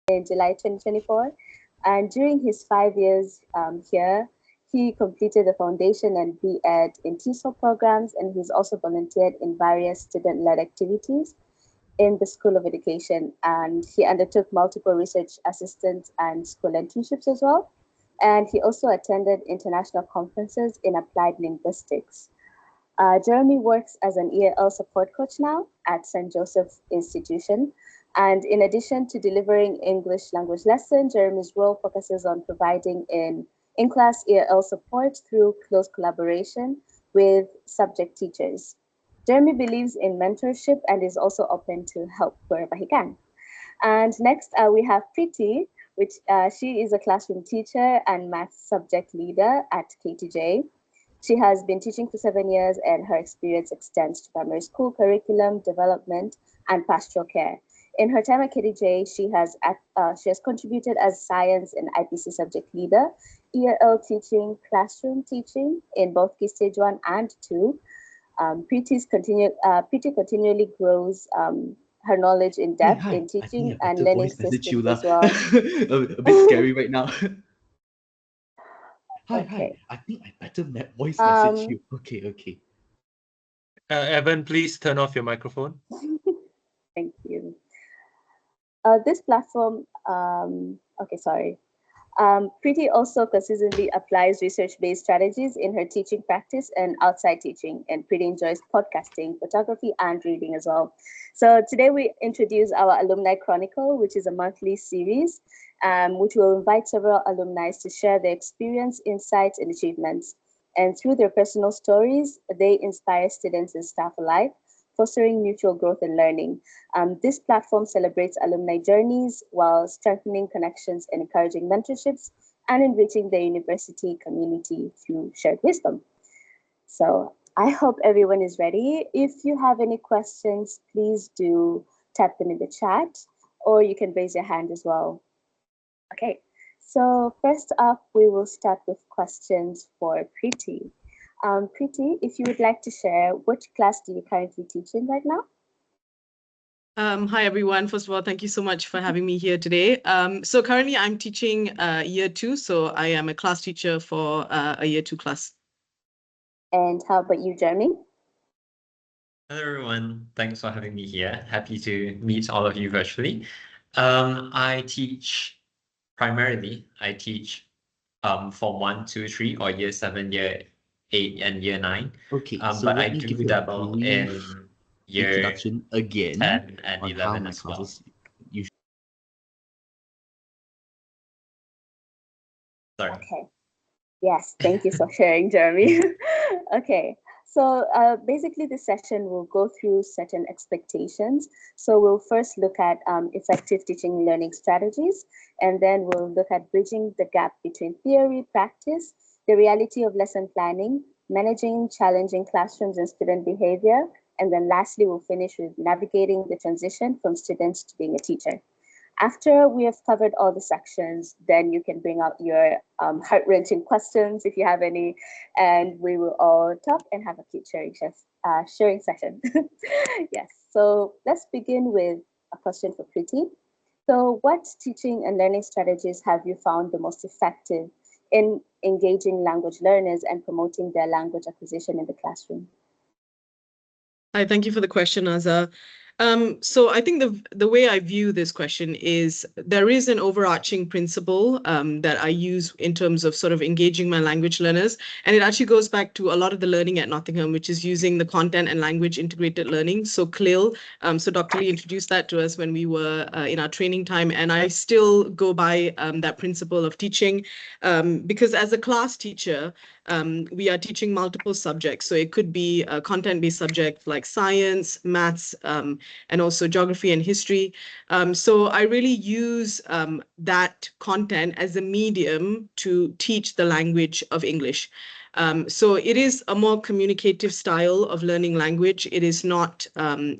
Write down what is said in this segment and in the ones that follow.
in July 2024. And during his 5 years here, he completed the foundation and B.Ed in TESOL programs, and he's also volunteered in various student-led activities in the School of Education. And he undertook multiple research assistants and school internships as well. And he also attended international conferences in applied linguistics. Jeremy works as an EAL support coach now at St. Joseph Institution. And in addition to delivering English language lessons, Jeremy's role focuses on providing in-class EAL support through close collaboration with subject teachers. Jeremy believes in mentorship and is also open to help wherever he can. And next, we have Preeti, which she is a classroom teacher and math subject leader at KTJ. She has been teaching for 7 years, and her experience extends to primary school curriculum development and pastoral care. In her time at KTJ, she has contributed as science and IPC subject leader, EAL teaching, classroom teaching in both Key Stage 1 and 2. Preeti continually grows her knowledge in Hi, depth hi. in I think teaching a and better learning voice message you systems lah. as well. A bit scary right now. Hi, hi. Okay. I think I better voice message Um, you. Okay, okay. Evan, please turn off your microphone. Thank you. This platform, okay, sorry. Preeti also consistently applies research-based strategies in her teaching practice and outside teaching, and Preeti enjoys podcasting, photography, and reading as well. So today we introduce our Alumni Chronicle, which is a monthly series, which will invite several alumni to share their experience, insights, and achievements. And through their personal stories, they inspire students and staff alike, fostering mutual growth and learning. This platform celebrates alumni journeys while strengthening connections and encouraging mentorships and enriching the university community through shared wisdom. So I hope everyone is ready. If you have any questions, please do type them in the chat, or you can raise your hand as well. Okay, so first up, we will start with questions for Preeti. Preeti, if you would like to share, which class do you currently teach in right now? Hi, everyone. First of all, thank you so much for having me here today. So currently I'm teaching year 2, so I am a class teacher for a year 2 class. And how about you, Jeremy? Hello, everyone. Thanks for having me here. Happy to meet all of you virtually. I teach Form 1, 2, 3, or Year 7, Year 8, and Year 9. Okay, so but let I me do give you a dabble in brief Year introduction again 10 and on how 11 my as well. classes usually. Sorry. Okay. Yes, thank you for sharing, Jeremy. Okay, so basically this session will go through certain expectations. So we'll first look at effective teaching and learning strategies, and then we'll look at bridging the gap between theory, practice, the reality of lesson planning, managing challenging classrooms and student behavior, and then lastly, we'll finish with navigating the transition from students to being a teacher. After we have covered all the sections, then you can bring out your heart-wrenching questions if you have any, and we will all talk and have a cute sharing session. Yes, so let's begin with a question for Preeti. So what teaching and learning strategies have you found the most effective in engaging language learners and promoting their language acquisition in the classroom? Hi, thank you for the question, Azza. So I think the way I view this question is there is an overarching principle that I use in terms of sort of engaging my language learners. And it actually goes back to a lot of the learning at Nottingham, which is using the content and language integrated learning. So CLIL, so Dr. Lee introduced that to us when we were in our training time. And I still go by that principle of teaching because as a class teacher, we are teaching multiple subjects. So it could be a content-based subject like science, maths, and also geography and history. So I really use that content as a medium to teach the language of English. So it is a more communicative style of learning language. It is not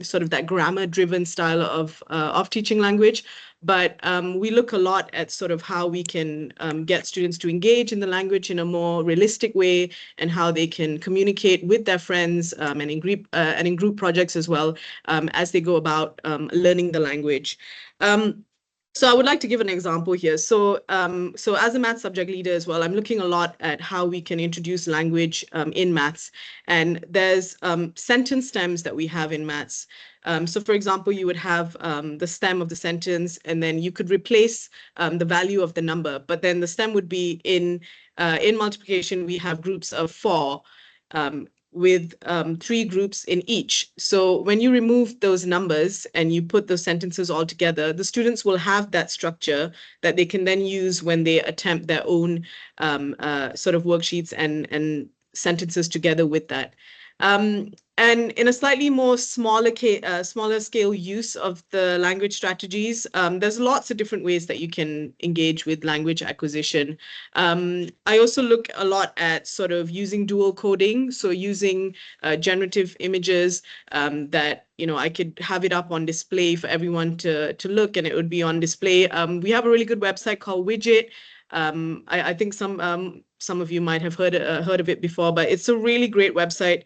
sort of that grammar-driven style of teaching language, but we look a lot at sort of how we can get students to engage in the language in a more realistic way and how they can communicate with their friends and in group projects as well as they go about learning the language. So I would like to give an example here. So as a math subject leader as well, I'm looking a lot at how we can introduce language in maths. And there's sentence stems that we have in maths. So for example, you would have the stem of the sentence, and then you could replace the value of the number. But then the stem would be in multiplication, we have groups of 4. With 3 groups in each. So when you remove those numbers and you put those sentences all together, the students will have that structure that they can then use when they attempt their own sort of worksheets and sentences together with that. And in a slightly more smaller scale use of the language strategies, there's lots of different ways that you can engage with language acquisition. I also look a lot at sort of using dual coding, so using generative images that I could have it up on display for everyone to look, and it would be on display. We have a really good website called Widget. I think some of you might have heard of it before, but it's a really great website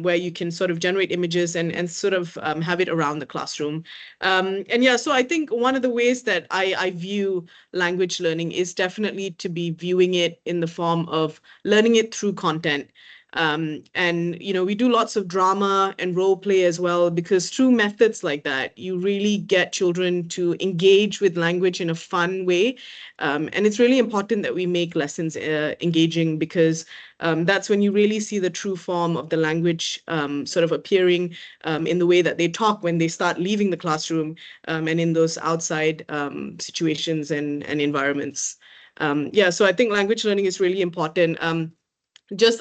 where you can sort of generate images and sort of have it around the classroom. And yeah, so I think one of the ways that I view language learning is definitely to be viewing it in the form of learning it through content. And we do lots of drama and role play as well, because through methods like that, you really get children to engage with language in a fun way. And it's really important that we make lessons engaging, because that's when you really see the true form of the language sort of appearing in the way that they talk when they start leaving the classroom and in those outside situations and environments. Yeah, so I think language learning is really important.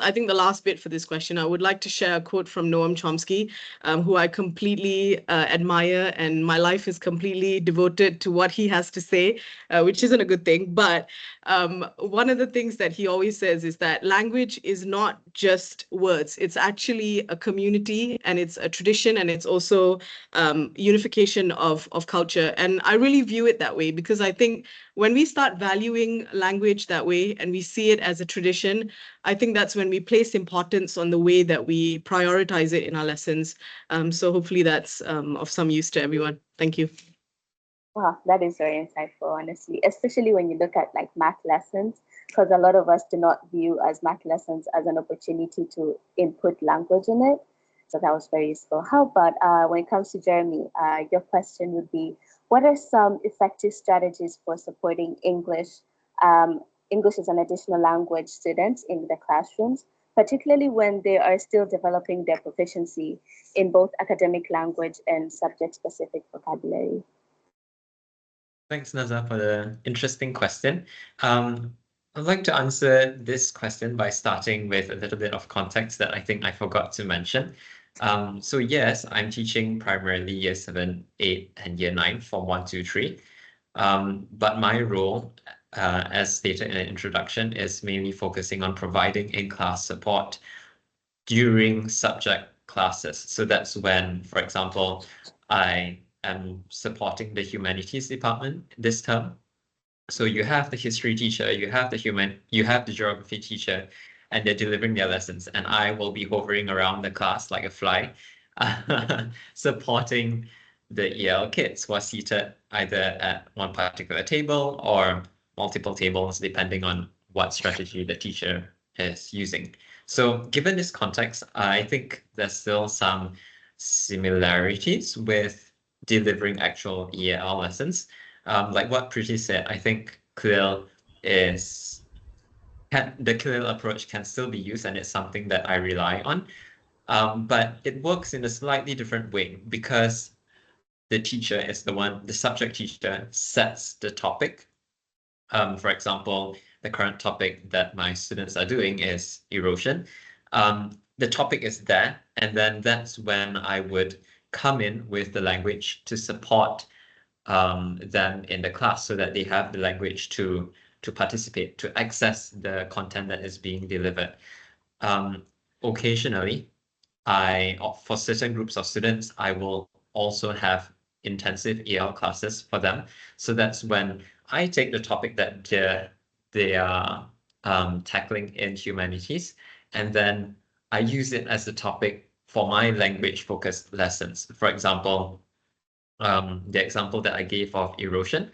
I think the last bit for this question, I would like to share a quote from Noam Chomsky, who I completely admire, and my life is completely devoted to what he has to say, which isn't a good thing. But one of the things that he always says is that language is not just words. It's actually a community, and it's a tradition, and it's also unification of culture. And I really view it that way, because I think when we start valuing language that way and we see it as a tradition, I think that's when we place importance on the way that we prioritize it in our lessons. So hopefully that's of some use to everyone. Thank you. Wow, that is very insightful, honestly, especially when you look at like math lessons, because a lot of us do not view as math lessons as an opportunity to input language in it. So that was very useful. How about when it comes to Jeremy, your question would be, what are some effective strategies for supporting um, English as an additional language students in the classrooms, particularly when they are still developing their proficiency in both academic language and subject-specific vocabulary? Thanks, Naza, for the interesting question. I'd like to answer this question by starting with a little bit of context that I think I forgot to mention. So yes, I'm teaching primarily year 7, 8, and year 9, Form 1, 2, 3. But my role, as stated in the introduction, is mainly focusing on providing in-class support during subject classes. So that's when, for example, I am supporting the humanities department this term. So you have the history teacher, you have the geography teacher, and they're delivering their lessons. And I will be hovering around the class like a fly, supporting the EL kids who are seated either at one particular table or multiple tables, depending on what strategy the teacher is using. So given this context, I think there's still some similarities with delivering actual EL lessons. Like what Priti said, I think the CLIL approach can still be used, and it's something that I rely on. But it works in a slightly different way, because the teacher is the subject teacher sets the topic. For example, the current topic that my students are doing is erosion. The topic is there, and then that's when I would come in with the language to support them in the class, so that they have the language to participate, to access the content that is being delivered. Occasionally, for certain groups of students, I will also have intensive EL classes for them. So that's when I take the topic that they are tackling in humanities, and then I use it as a topic for my language-focused lessons. For example, the example that I gave of erosion,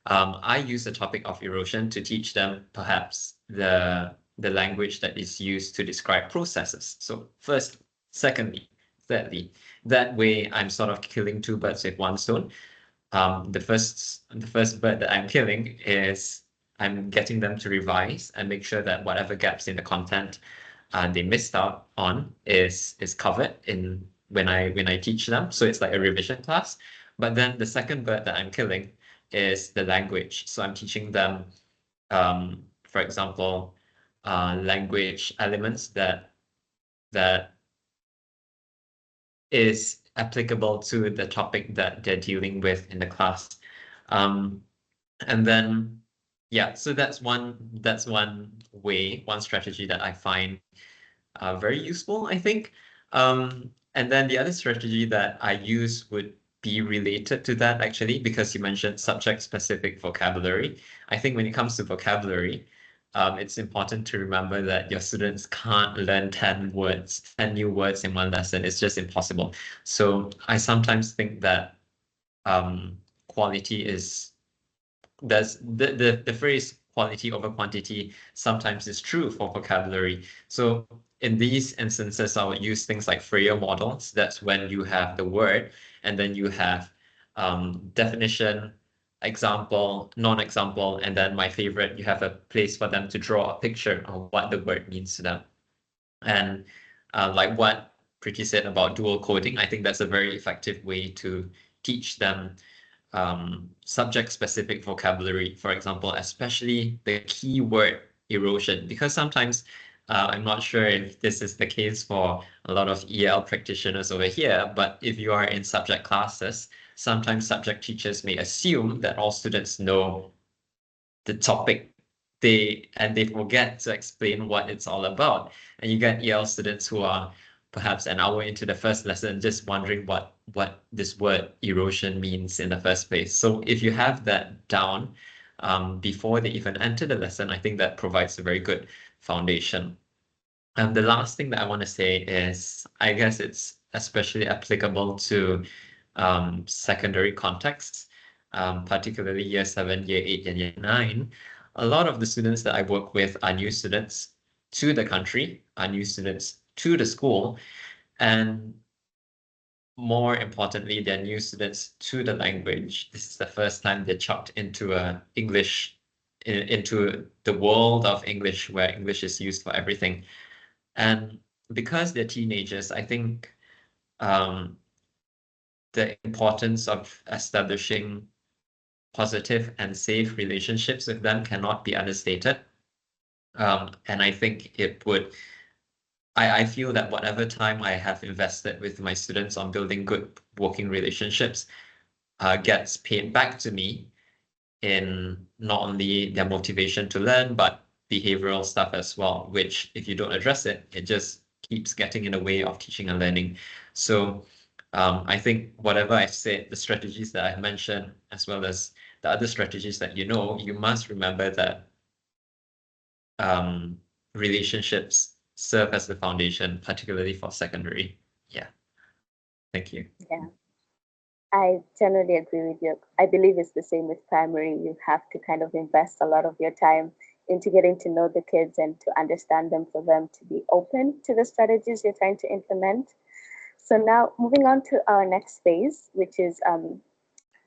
I use the topic of erosion to teach them perhaps the language that is used to describe processes. So first, secondly, thirdly, that way I'm sort of killing two birds with one stone. The first bird that I'm killing is I'm getting them to revise and make sure that whatever gaps in the content they missed out on is covered in when I teach them. So it's like a revision class. But then the second bird that I'm killing is the language. So I'm teaching them, for example, language elements that is applicable to the topic that they're dealing with in the class. And then, yeah, so that's one way, one strategy that I find very useful, I think. And then the other strategy that I use would be related to that, actually, because you mentioned subject-specific vocabulary. I think when it comes to vocabulary, it's important to remember that your students can't learn 10 new words in one lesson. It's just impossible. So I sometimes think that quality is, the phrase quality over quantity sometimes is true for vocabulary. So in these instances, I would use things like Freyer models. That's when you have the word and then you have definition, example, non-example, and then my favorite, you have a place for them to draw a picture of what the word means to them. And like what Priti said about dual coding, I think that's a very effective way to teach them subject-specific vocabulary, for example, especially the keyword erosion, because sometimes I'm not sure if this is the case for a lot of EL practitioners over here, but if you are in subject classes, sometimes subject teachers may assume that all students know the topic and they forget to explain what it's all about. And you get EL students who are perhaps an hour into the first lesson just wondering what this word erosion means in the first place. So if you have that down before they even enter the lesson, I think that provides a very good foundation. And the last thing that I want to say is, I guess it's especially applicable to secondary contexts, particularly year 7, year 8, and year 9. A lot of the students that I work with are new students to the country, are new students to the school, and more importantly, they're new students to the language. This is the first time they're chucked into into the world of English, where English is used for everything. And because they're teenagers, I think the importance of establishing positive and safe relationships with them cannot be understated. And I think it would, I feel that whatever time I have invested with my students on building good working relationships gets paid back to me in not only their motivation to learn, but behavioral stuff as well, which if you don't address it, it just keeps getting in the way of teaching and learning. So I think whatever I said, the strategies that I've mentioned, as well as the other strategies that you know, you must remember that relationships serve as the foundation, particularly for secondary. Yeah. Thank you. Yeah, I generally agree with you. I believe it's the same with primary. You have to kind of invest a lot of your time into getting to know the kids and to understand them, for them to be open to the strategies you're trying to implement. So now moving on to our next phase, which is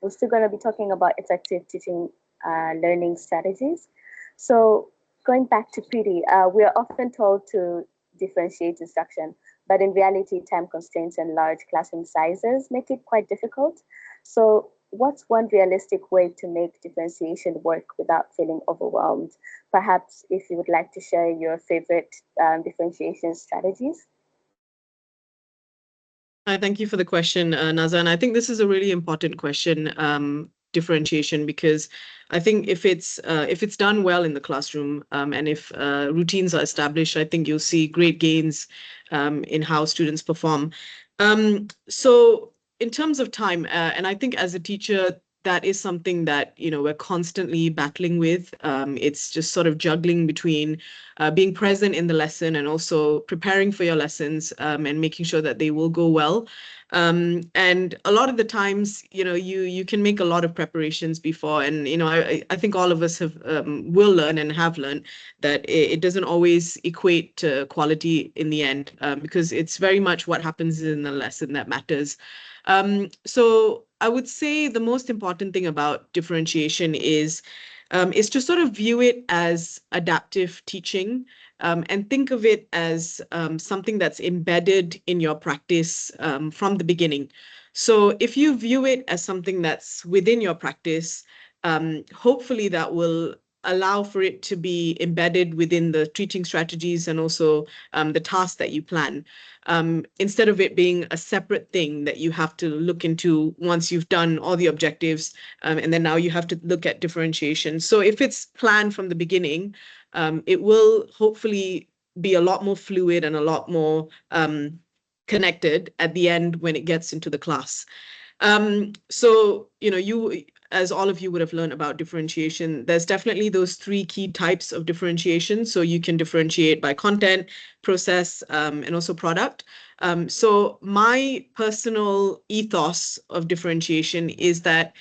we're still going to be talking about effective teaching learning strategies. So going back to Preeti, we are often told to differentiate instruction, but in reality, time constraints and large classroom sizes make it quite difficult. So what's one realistic way to make differentiation work without feeling overwhelmed? Perhaps if you would like to share your favorite differentiation strategies. Hi, thank you for the question, Naza. And I think this is a really important question, differentiation, because I think if it's done well in the classroom and if routines are established, I think you'll see great gains in how students perform. So in terms of time, and I think as a teacher, that is something that, we're constantly battling with. It's just sort of juggling between being present in the lesson and also preparing for your lessons, and making sure that they will go well. And a lot of the times, you can make a lot of preparations before, and I think all of us have will learn and have learned that it doesn't always equate to quality in the end, because it's very much what happens in the lesson that matters. So I would say the most important thing about differentiation is to sort of view it as adaptive teaching, and think of it as something that's embedded in your practice from the beginning. So if you view it as something that's within your practice, hopefully that will allow for it to be embedded within the teaching strategies and also the tasks that you plan, instead of it being a separate thing that you have to look into once you've done all the objectives, and then now you have to look at differentiation. So if it's planned from the beginning, it will hopefully be a lot more fluid and a lot more connected at the end when it gets into the class. So, as all of you would have learned about differentiation, there's definitely those three key types of differentiation. So you can differentiate by content, process, and also product. So my personal ethos of differentiation is that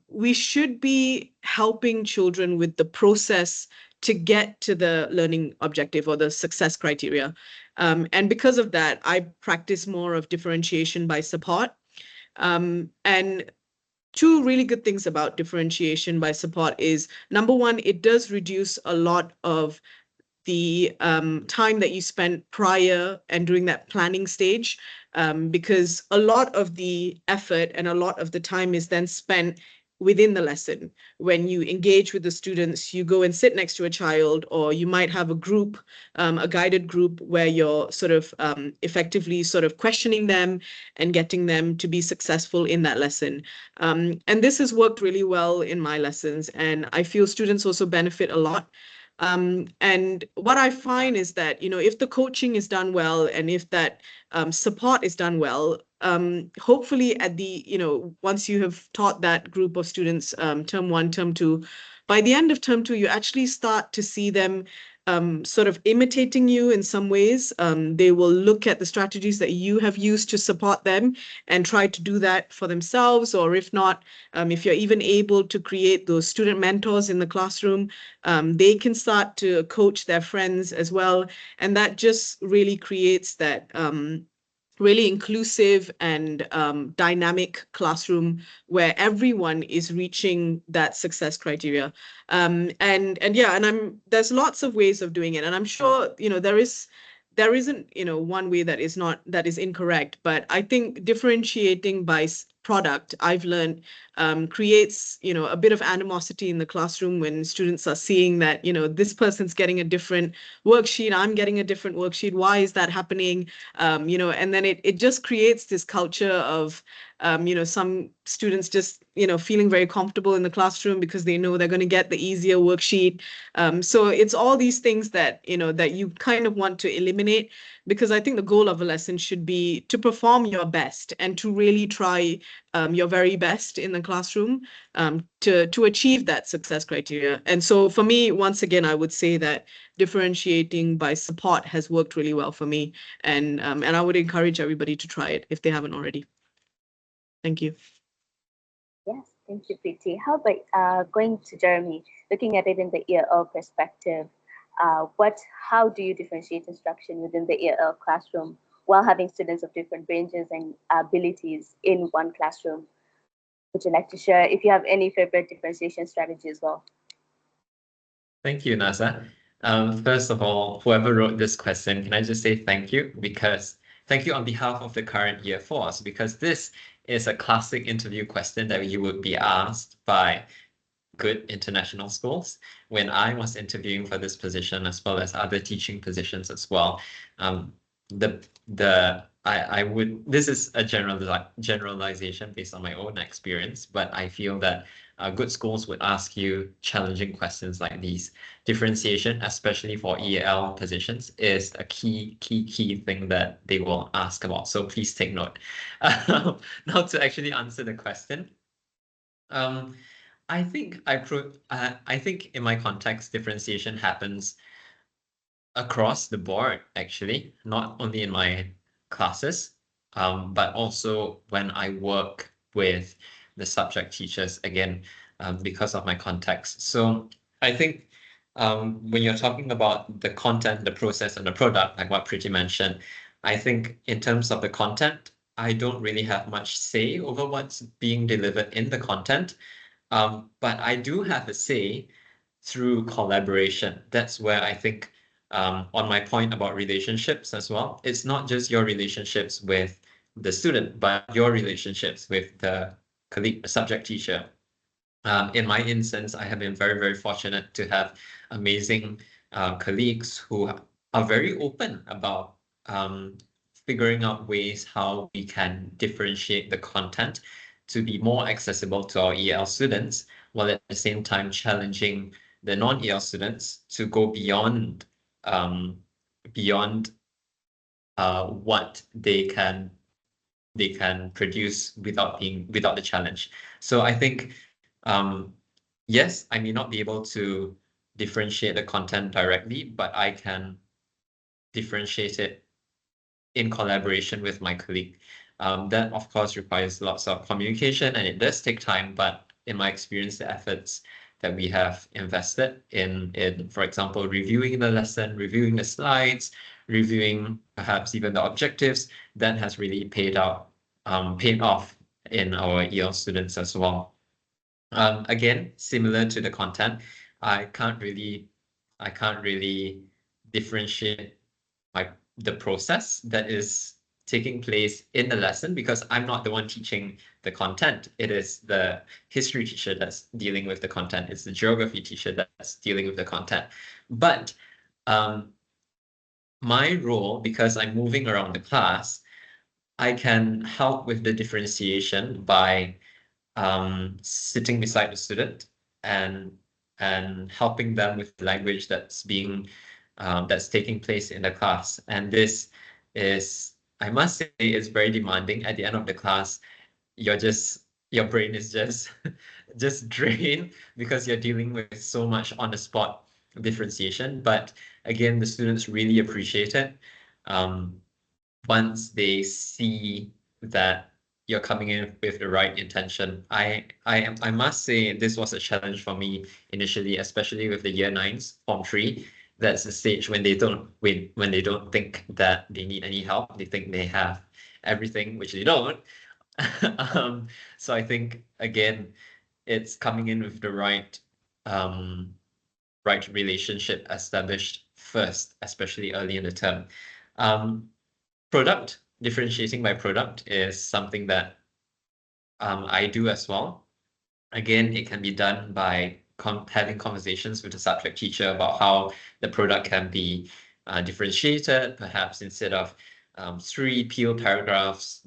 we should be helping children with the process to get to the learning objective or the success criteria. And because of that, I practice more of differentiation by support. And two really good things about differentiation by support is, number one, it does reduce a lot of the time that you spent prior and during that planning stage, because a lot of the effort and a lot of the time is then spent within the lesson. When you engage with the students, you go and sit next to a child, or you might have a group, a guided group, where you're sort of effectively sort of questioning them and getting them to be successful in that lesson. And this has worked really well in my lessons, and I feel students also benefit a lot. And what I find is that, if the coaching is done well and if that support is done well, hopefully at the, once you have taught that group of students term one, term two, by the end of term two, you actually start to see them sort of imitating you in some ways. They will look at the strategies that you have used to support them and try to do that for themselves. Or if not, if you're even able to create those student mentors in the classroom, they can start to coach their friends as well. And that just really creates that really inclusive and dynamic classroom where everyone is reaching that success criteria. And yeah, and there's lots of ways of doing it, and I'm sure there isn't one way that is incorrect, but I think differentiating by product, I've learned, creates a bit of animosity in the classroom when students are seeing that this person's getting a different worksheet, I'm getting a different worksheet, why is that happening? And then it just creates this culture of some students just feeling very comfortable in the classroom because they know they're going to get the easier worksheet. So it's all these things that that you kind of want to eliminate, because I think the goal of a lesson should be to perform your best and to really try your very best in the classroom, to achieve that success criteria. And so for me, once again, I would say that differentiating by support has worked really well for me, and I would encourage everybody to try it if they haven't already. Thank you. Yes, thank you, Preeti. How about going to Jeremy, looking at it in the EL perspective? How do you differentiate instruction within the EL classroom while having students of different ranges and abilities in one classroom? Would you like to share if you have any favorite differentiation strategy as well? Thank you, Nasa. First of all, whoever wrote this question, can I just say thank you? Because thank you on behalf of the current year 4s, because this is a classic interview question that you would be asked by good international schools when I was interviewing for this position, as well as other teaching positions as well. This is a generalization based on my own experience, but I feel that good schools would ask you challenging questions like these. Differentiation, especially for EL positions, is a key thing that they will ask about. So please take note. Now to actually answer the question, I think I think in my context, differentiation happens across the board, actually, not only in my classes, but also when I work with the subject teachers, again, because of my context. So I think when you're talking about the content, the process, and the product, like what Priti mentioned, I think in terms of the content, I don't really have much say over what's being delivered in the content. But I do have a say through collaboration. That's where I think, on my point about relationships as well, it's not just your relationships with the student, but your relationships with the colleague, the subject teacher. In my instance, I have been very, very fortunate to have amazing colleagues who are very open about figuring out ways how we can differentiate the content to be more accessible to our EL students, while at the same time challenging the non-EL students to go beyond what they can produce without the challenge. So I think, yes, I may not be able to differentiate the content directly, but I can differentiate it in collaboration with my colleague. That of course requires lots of communication, and it does take time, but in my experience, the efforts that we have invested in, for example, reviewing the lesson, reviewing the slides, reviewing perhaps even the objectives, that has really paid off in our EL students as well. Again, similar to the content, I can't really differentiate the process that is taking place in the lesson, because I'm not the one teaching the content. It is the history teacher that's dealing with the content. It's the geography teacher that's dealing with the content. But my role, because I'm moving around the class, I can help with the differentiation by sitting beside the student and helping them with the language that's taking place in the class. And this is, I must say, is very demanding. At the end of the class, your brain is just just drained, because you're dealing with so much on the spot differentiation. But again, the students really appreciate it. Once they see that you're coming in with the right intention. I must say this was a challenge for me initially, especially with the year 9s, Form 3. That's the stage when they don't think that they need any help. They think they have everything, which they don't. So I think, again, it's coming in with the right relationship established first, especially early in the term. Differentiating by product is something that I do as well. Again, it can be done by having conversations with the subject teacher about how the product can be differentiated. Perhaps instead of 3 pure paragraphs,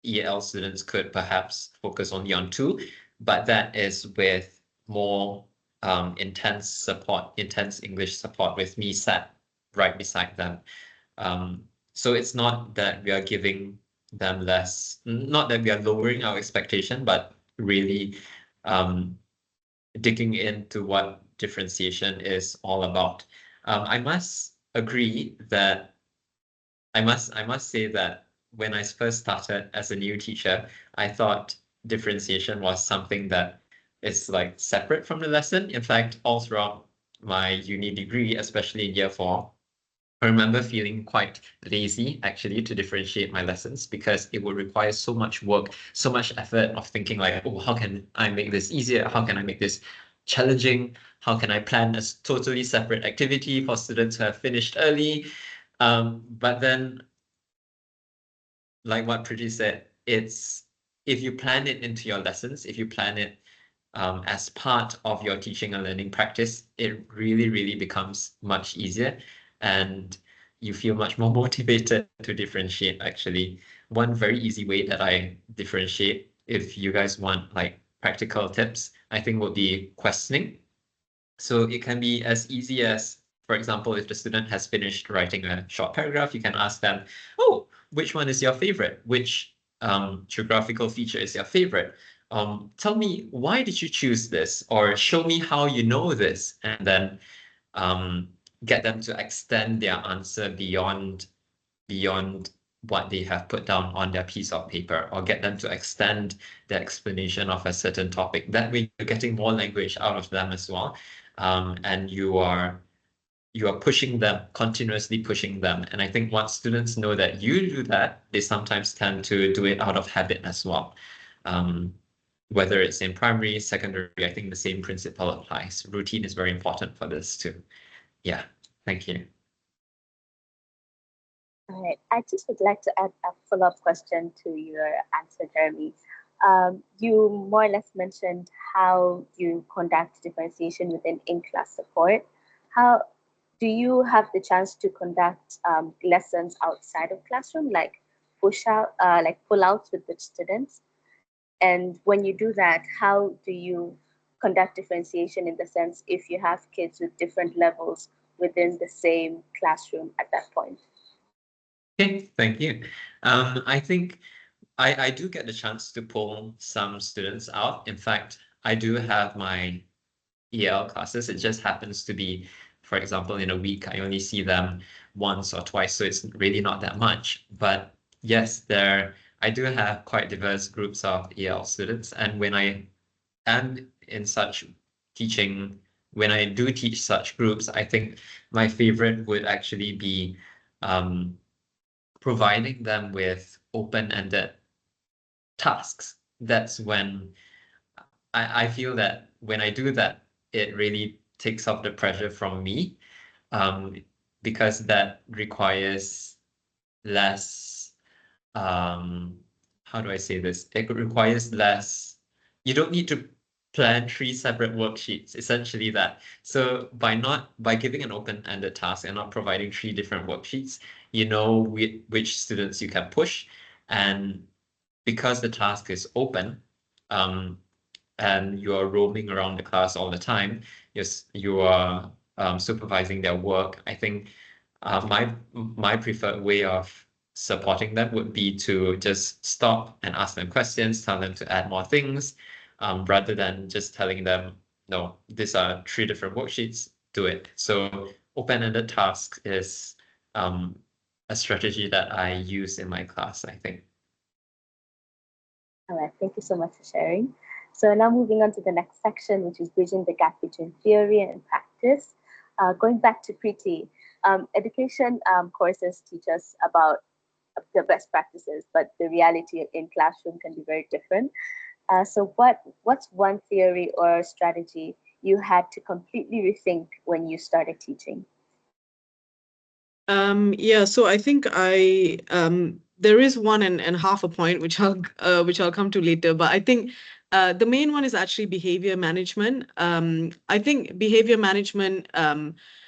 EL students could perhaps focus only on 2, but that is with more intense English support, with me sat right beside them. So it's not that we are giving them less, not that we are lowering our expectation, but really digging into what differentiation is all about. I must agree that I must say that when I first started as a new teacher, I thought differentiation was something that is like separate from the lesson. In fact, all throughout my uni degree, especially in year 4, I remember feeling quite lazy actually to differentiate my lessons, because it would require so much work, so much effort of thinking like, oh, how can I make this easier? How can I make this challenging? How can I plan a totally separate activity for students who have finished early? But then, like what Priti said, it's, if you plan it into your lessons, if you plan it as part of your teaching and learning practice, it really, really becomes much easier, and you feel much more motivated to differentiate. Actually, one very easy way that I differentiate, if you guys want like practical tips, I think would be questioning. So it can be as easy as, for example, if the student has finished writing a short paragraph, you can ask them, oh, which one is your favorite? Which geographical feature is your favorite? Tell me, why did you choose this? Or show me how you know this. And then get them to extend their answer beyond what they have put down on their piece of paper, or get them to extend the explanation of a certain topic. That way you're getting more language out of them as well. And you are pushing them, continuously pushing them. And I think once students know that you do that, they sometimes tend to do it out of habit as well. Whether it's in primary, secondary, I think the same principle applies. Routine is very important for this too. Yeah, thank you. All right. I just would like to add a follow-up question to your answer, Jeremy. You more or less mentioned how you conduct differentiation within in-class support. How do you have the chance to conduct lessons outside of classroom, like pull-outs with the students? And when you do that, how do you conduct differentiation in the sense if you have kids with different levels within the same classroom at that point? Okay, thank you. I think I do get the chance to pull some students out. In fact, I do have my EL classes. It just happens to be, for example, in a week, I only see them once or twice, so it's really not that much. But yes, I do have quite diverse groups of EL students. And when I am in such teaching, when I do teach such groups, I think my favorite would actually be providing them with open-ended tasks. That's when I feel that when I do that, it really takes off the pressure from me, because that requires less, how do I say this? It requires less, you don't need to plan 3 separate worksheets, essentially that. So by giving an open-ended task and not providing 3 different worksheets, you know which students you can push. And because the task is open, and you are roaming around the class all the time, you are supervising their work. I think my preferred way of supporting them would be to just stop and ask them questions, tell them to add more things, rather than just telling them, no, these are 3 different worksheets, do it. So open-ended task is a strategy that I use in my class, I think. All right, thank you so much for sharing. So now moving on to the next section, which is bridging the gap between theory and practice. Going back to Preeti, education courses teach us about the best practices, but the reality in classroom can be very different. So what's one theory or strategy you had to completely rethink when you started teaching? Yeah, so I think there is one and half a point which I'll come to later, but I think the main one is actually behavior management. I think behavior management,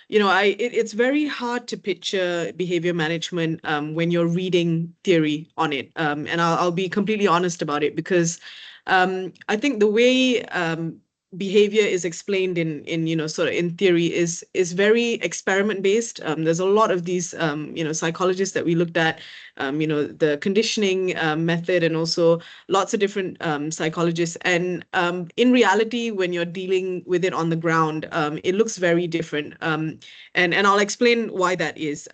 it's very hard to picture behavior management when you're reading theory on it. And I'll be completely honest about it because I think the way behavior is explained in sort of in theory is very experiment based. There's a lot of these psychologists that we looked at, the conditioning method, and also lots of different psychologists. And in reality, when you're dealing with it on the ground, it looks very different. And I'll explain why that is.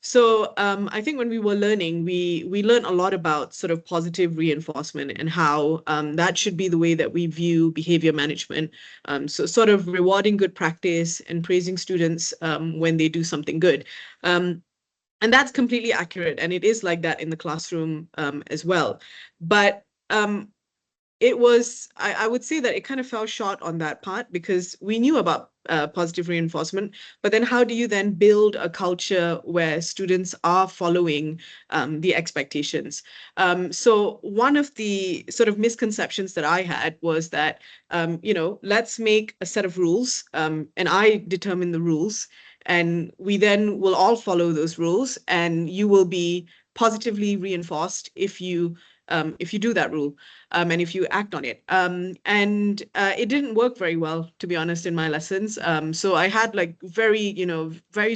So I think when we were learning, we learned a lot about sort of positive reinforcement and how that should be the way that we view behavior management. So sort of rewarding good practice and praising students when they do something good. And that's completely accurate. And it is like that in the classroom as well. But it was, I would say that it kind of fell short on that part because we knew about positive reinforcement, but then how do you then build a culture where students are following the expectations? So one of the sort of misconceptions that I had was that, let's make a set of rules and I determine the rules and we then will all follow those rules and you will be positively reinforced if you if you do that rule, and if you act on it. And it didn't work very well, to be honest, in my lessons. So I had like very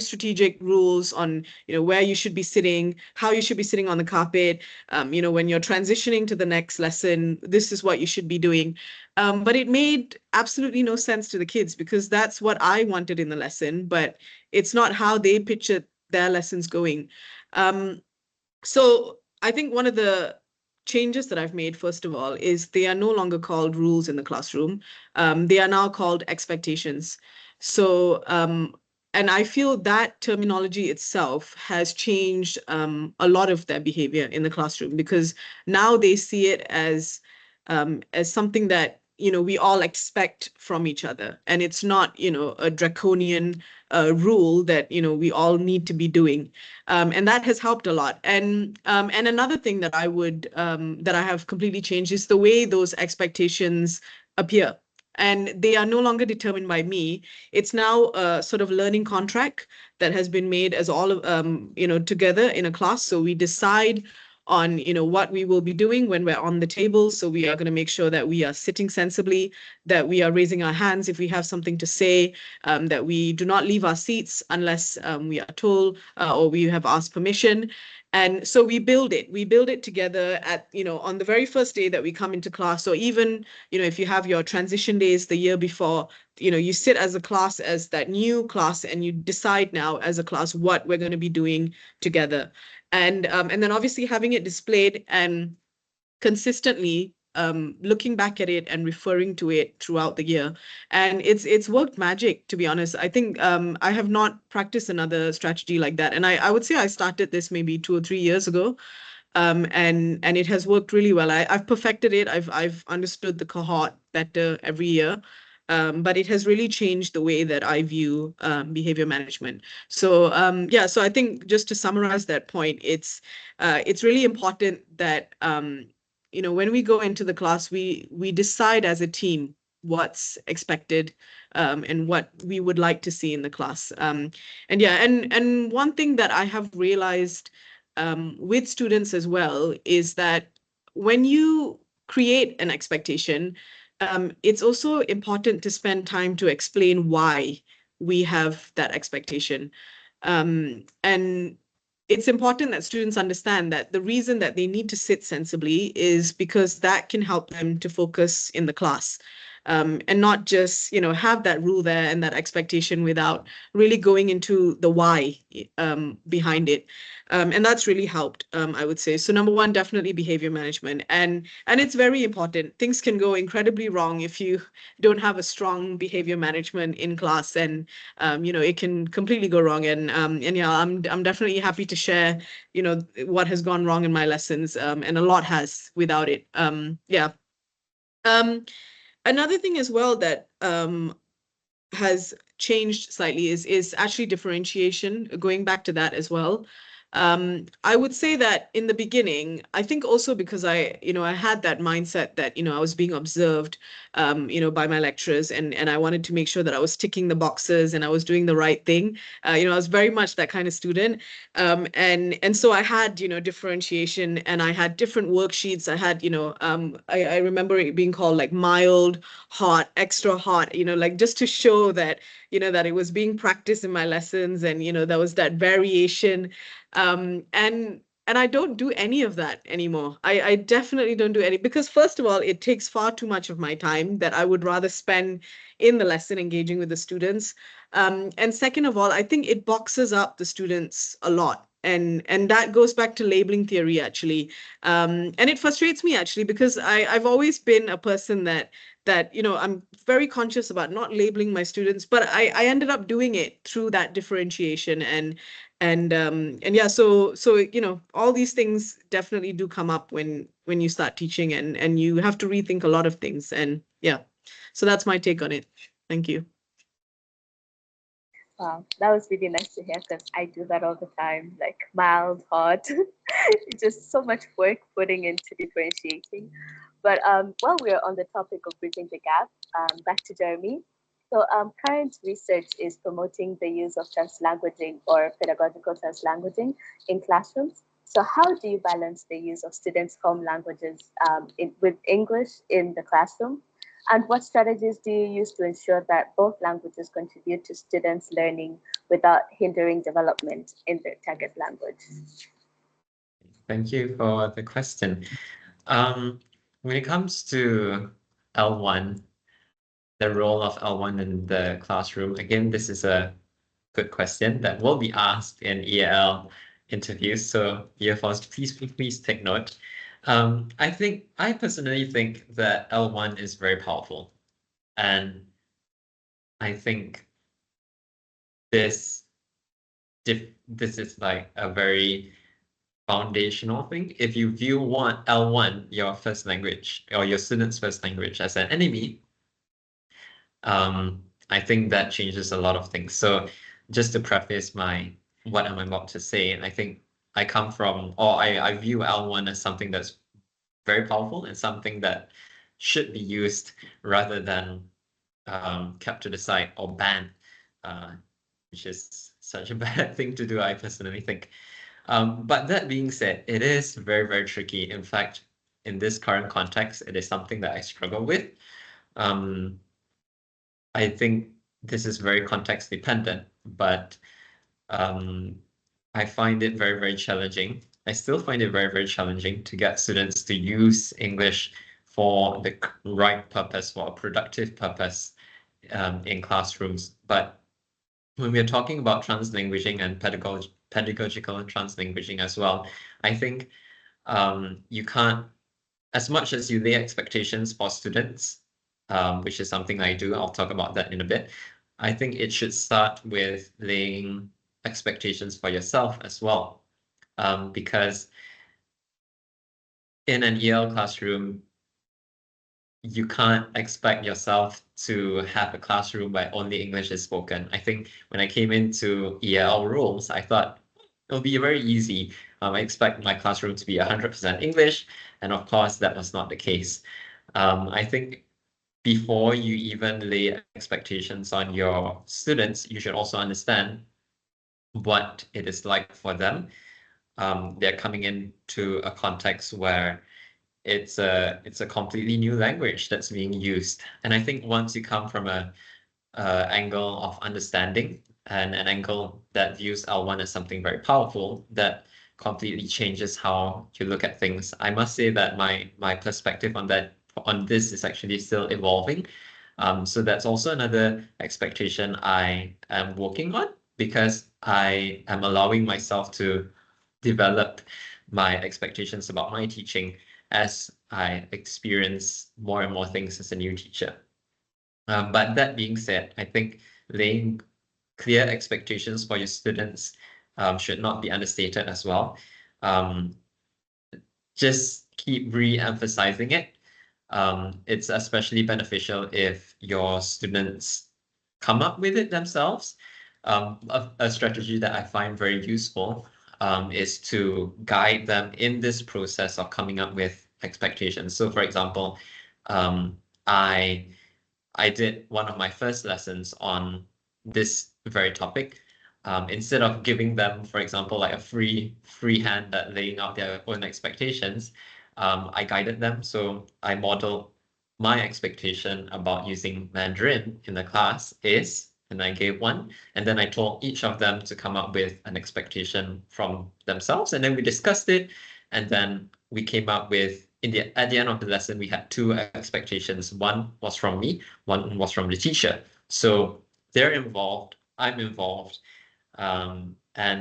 strategic rules on, where you should be sitting, how you should be sitting on the carpet. When you're transitioning to the next lesson, this is what you should be doing. But it made absolutely no sense to the kids because that's what I wanted in the lesson, but it's not how they pictured their lessons going. So I think one of the changes that I've made, first of all, is they are no longer called rules in the classroom. They are now called expectations. So, and I feel that terminology itself has changed a lot of their behavior in the classroom because now they see it as something that we all expect from each other, and it's not a draconian rule that we all need to be doing, and that has helped a lot. And another thing that I have completely changed is the way those expectations appear. And they are no longer determined by me. It's now a sort of learning contract that has been made as all of together in a class. So we decide on what we will be doing when we're on the table. So we are going to make sure that we are sitting sensibly, that we are raising our hands if we have something to say, that we do not leave our seats unless we are told or we have asked permission. And so we build it together at on the very first day that we come into class, or even if you have your transition days the year before, you sit as a class, as that new class, and you decide now as a class what we're going to be doing together. And then obviously having it displayed and consistently looking back at it and referring to it throughout the year. And it's worked magic, to be honest. I think I have not practiced another strategy like that. And I would say I started this maybe 2 or 3 years ago. And it has worked really well. I've perfected it. I've understood the cohort better every year. But it has really changed the way that I view behavior management. So so I think just to summarize that point, it's really important that when we go into the class, we decide as a team what's expected and what we would like to see in the class. And one thing that I have realized with students as well is that when you create an expectation, it's also important to spend time to explain why we have that expectation. And it's important that students understand that the reason that they need to sit sensibly is because that can help them to focus in the class. And not just, have that rule there and that expectation without really going into the why behind it. And that's really helped, I would say. So number one, definitely behavior management. And it's very important. Things can go incredibly wrong if you don't have a strong behavior management in class, and it can completely go wrong. And yeah, I'm definitely happy to share, what has gone wrong in my lessons, and a lot has without it. Yeah. Another thing as well that has changed slightly is actually differentiation, going back to that as well. I would say that in the beginning, I think also because I had that mindset that, I was being observed, by my lecturers, and I wanted to make sure that I was ticking the boxes and I was doing the right thing. I was very much that kind of student. And so I had, differentiation, and I had different worksheets. I had, I remember it being called like mild, hot, extra hot, like just to show that, that it was being practiced in my lessons, and, there was that variation. And I don't do any of that anymore. I definitely don't do any, because first of all, it takes far too much of my time that I would rather spend in the lesson engaging with the students. And second of all, I think it boxes up the students a lot. And that goes back to labeling theory, actually. And it frustrates me, actually, because I've always been a person that I'm very conscious about not labeling my students, but I ended up doing it through that differentiation. And yeah, so all these things definitely do come up when you start teaching, and you have to rethink a lot of things. And yeah, so that's my take on it. Thank you. Wow, that was really nice to hear because I do that all the time, like mild, hot. It's just so much work putting into differentiating. But while we're on the topic of bridging the gap, back to Jeremy. So current research is promoting the use of translanguaging or pedagogical translanguaging in classrooms. So how do you balance the use of students' home languages with English in the classroom? And what strategies do you use to ensure that both languages contribute to students' learning without hindering development in their target language? Thank you for the question. When it comes to L1, the role of L1 in the classroom, again, this is a good question that will be asked in EL interviews. So EFOs, please take note. I personally think that L1 is very powerful. And I think this is like a very foundational thing. If you view L1, your first language or your student's first language, as an enemy, I think that changes a lot of things. So just to preface what I'm about to say, I think I come from, or I view L1 as something that's very powerful and something that should be used rather than kept to the side or banned, which is such a bad thing to do, I personally think. But that being said, it is very, very tricky. In fact, in this current context, it is something that I struggle with. I think this is very context dependent, but I find it very, very challenging. I still find it very, very challenging to get students to use English for the right purpose, for a productive purpose in classrooms. But when we're talking about translanguaging and pedagogical translanguaging as well, I think you can't, as much as you lay expectations for students, which is something I do, I'll talk about that in a bit. I think it should start with laying expectations for yourself as well, because in an EL classroom, you can't expect yourself to have a classroom where only English is spoken. I think when I came into EL roles, I thought it'll be very easy. I expect my classroom to be 100% English, and of course, that was not the case. I think before you even lay expectations on your students, you should also understand what it is like for them. They're coming into a context where it's a completely new language that's being used. And I think once you come from a angle of understanding and an angle that views L1 as something very powerful, that completely changes how you look at things. I must say that my perspective on this is actually still evolving. So that's also another expectation I am working on, because I am allowing myself to develop my expectations about my teaching as I experience more and more things as a new teacher. But that being said, I think laying clear expectations for your students should not be understated as well. Just keep re-emphasizing it. It's especially beneficial if your students come up with it themselves. A strategy that I find very useful is to guide them in this process of coming up with expectations. So for example, I did one of my first lessons on this very topic. Instead of giving them, for example, like a free hand at laying out their own expectations, I guided them. So I modeled my expectation about using Mandarin in the class is, and I gave one, and then I told each of them to come up with an expectation from themselves, and then we discussed it, and then we came up with, at the end of the lesson, we had two expectations. One was from me, one was from the teacher. So they're involved, I'm involved, and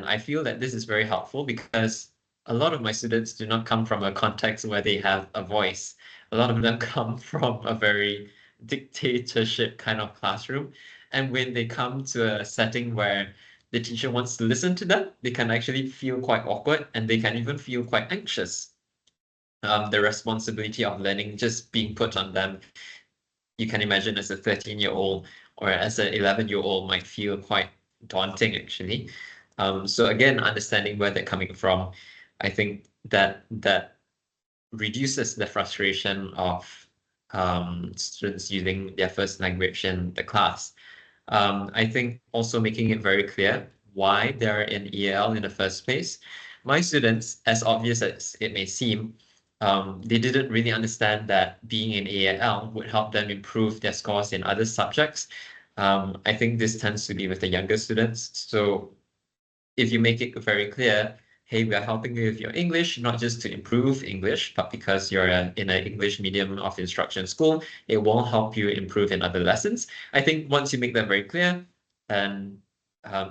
I feel that this is very helpful because a lot of my students do not come from a context where they have a voice. A lot of them come from a very dictatorship kind of classroom. And when they come to a setting where the teacher wants to listen to them, they can actually feel quite awkward, and they can even feel quite anxious. The responsibility of learning just being put on them, you can imagine as a 13-year-old or as an 11-year-old might feel quite daunting, actually. So again, understanding where they're coming from, I think that reduces the frustration of students using their first language in the class. I think also making it very clear why they're in EL in the first place. my students, as obvious as it may seem, they didn't really understand that being in AAL would help them improve their scores in other subjects. I think this tends to be with the younger students. So if you make it very clear, hey, we are helping you with your English, not just to improve English, but because you're in an English medium of instruction school, it won't help you improve in other lessons. I think once you make that very clear, and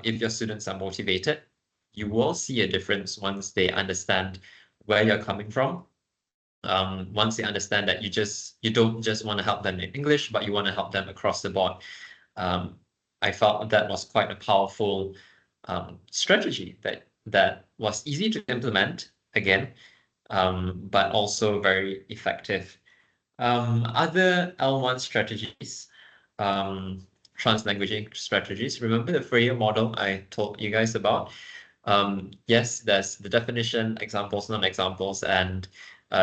if your students are motivated, you will see a difference once they understand where you're coming from. Once they understand that you don't just want to help them in English, but you want to help them across the board. I felt that was quite a powerful strategy that was easy to implement again, but also very effective. Other L1 strategies, translanguaging strategies. Remember the Freya model I told you guys about? Yes, there's the definition, examples, non-examples, and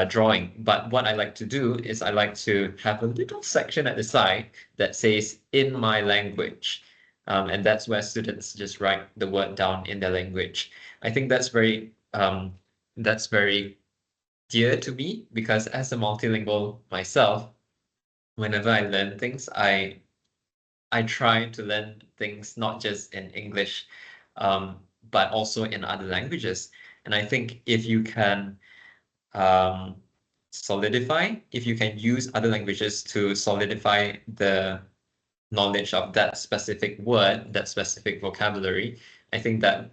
drawing. But what I like to do is I like to have a little section at the side that says in my language. And that's where students just write the word down in their language. I think that's very dear to me because as a multilingual myself, whenever I learn things, I try to learn things not just in English, but also in other languages. And I think if you can if you can use other languages to solidify the knowledge of that specific word, that specific vocabulary, I think that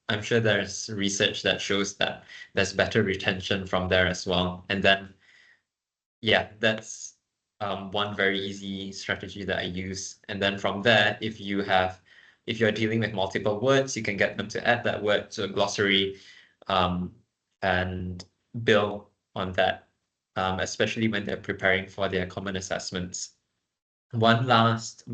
I'm sure there's research that shows that there's better retention from there as well. And then, yeah, that's one very easy strategy that I use. And then from there, if you're dealing with multiple words, you can get them to add that word to a glossary and build on that, especially when they're preparing for their common assessments. One last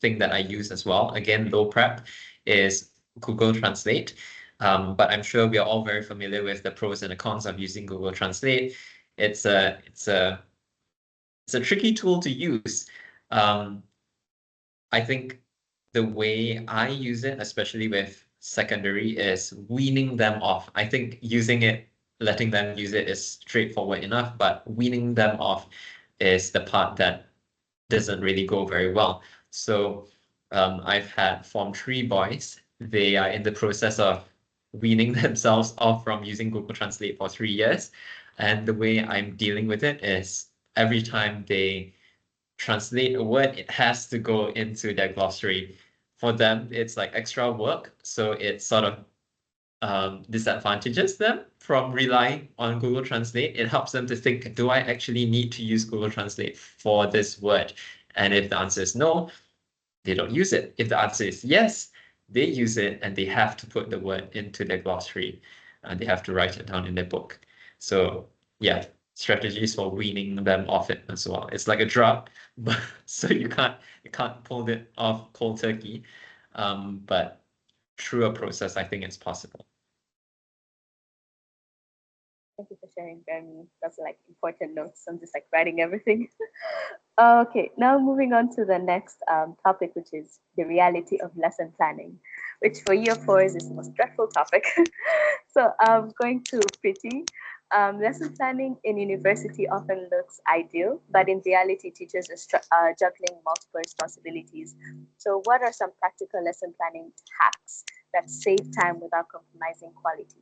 thing that I use as well, again, low prep, is Google Translate. But I'm sure we are all very familiar with the pros and the cons of using Google Translate. It's a tricky tool to use. I think the way I use it, especially with secondary, is weaning them off. I think letting them use it is straightforward enough, but weaning them off is the part that doesn't really go very well. So I've had Form 3 boys. They are in the process of weaning themselves off from using Google Translate for 3 years. And the way I'm dealing with it is every time they translate a word, it has to go into their glossary. For them, it's like extra work. So it sort of disadvantages them from relying on Google Translate. It helps them to think, do I actually need to use Google Translate for this word? And if the answer is no, they don't use it. If the answer is yes, they use it and they have to put the word into their glossary and they have to write it down in their book. So yeah, strategies for weaning them off it as well. It's like a drug, but so you can't pull it off cold turkey. But through a process, I think it's possible. Thank you for sharing, Jeremy. That's like important notes. I'm just like writing everything. Okay, now moving on to the next topic, which is the reality of lesson planning, which for year fours is the most dreadful topic. So going to Pretty. Lesson planning in university often looks ideal, but in reality, teachers are juggling multiple responsibilities. So what are some practical lesson planning hacks that save time without compromising quality?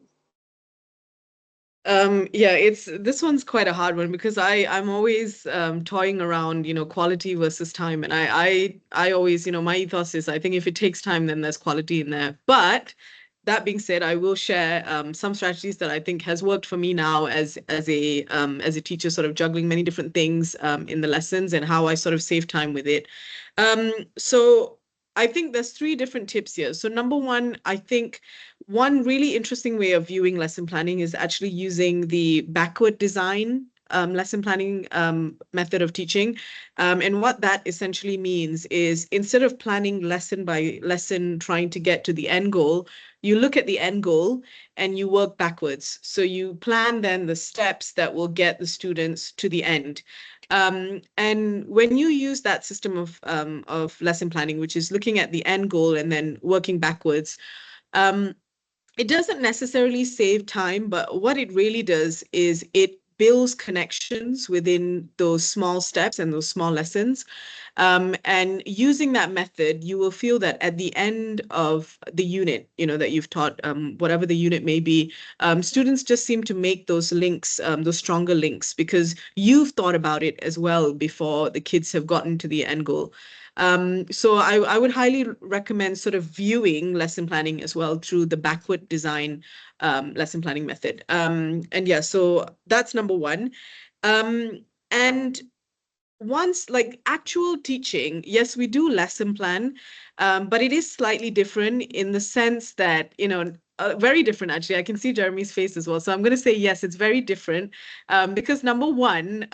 Yeah, this one's quite a hard one because I'm always toying around, quality versus time. And I always, my ethos is I think if it takes time, then there's quality in there. But that being said, I will share some strategies that I think has worked for me now as a teacher, sort of juggling many different things in the lessons and how I sort of save time with it. So I think there's 3 different tips here. So number one, I think one really interesting way of viewing lesson planning is actually using the backward design lesson planning method of teaching. And what that essentially means is instead of planning lesson by lesson, trying to get to the end goal, you look at the end goal and you work backwards. So you plan then the steps that will get the students to the end. And when you use that system of lesson planning, which is looking at the end goal and then working backwards, it doesn't necessarily save time, but what it really does is it builds connections within those small steps and those small lessons. And using that method, you will feel that at the end of the unit, that you've taught, whatever the unit may be, students just seem to make those links, those stronger links, because you've thought about it as well before the kids have gotten to the end goal. So I would highly recommend sort of viewing lesson planning as well through the backward design lesson planning method. And yeah, so that's number one. And once like actual teaching, yes, we do lesson plan, but it is slightly different in the sense that, very different actually. I can see Jeremy's face as well. So I'm going to say yes, it's very different because number one,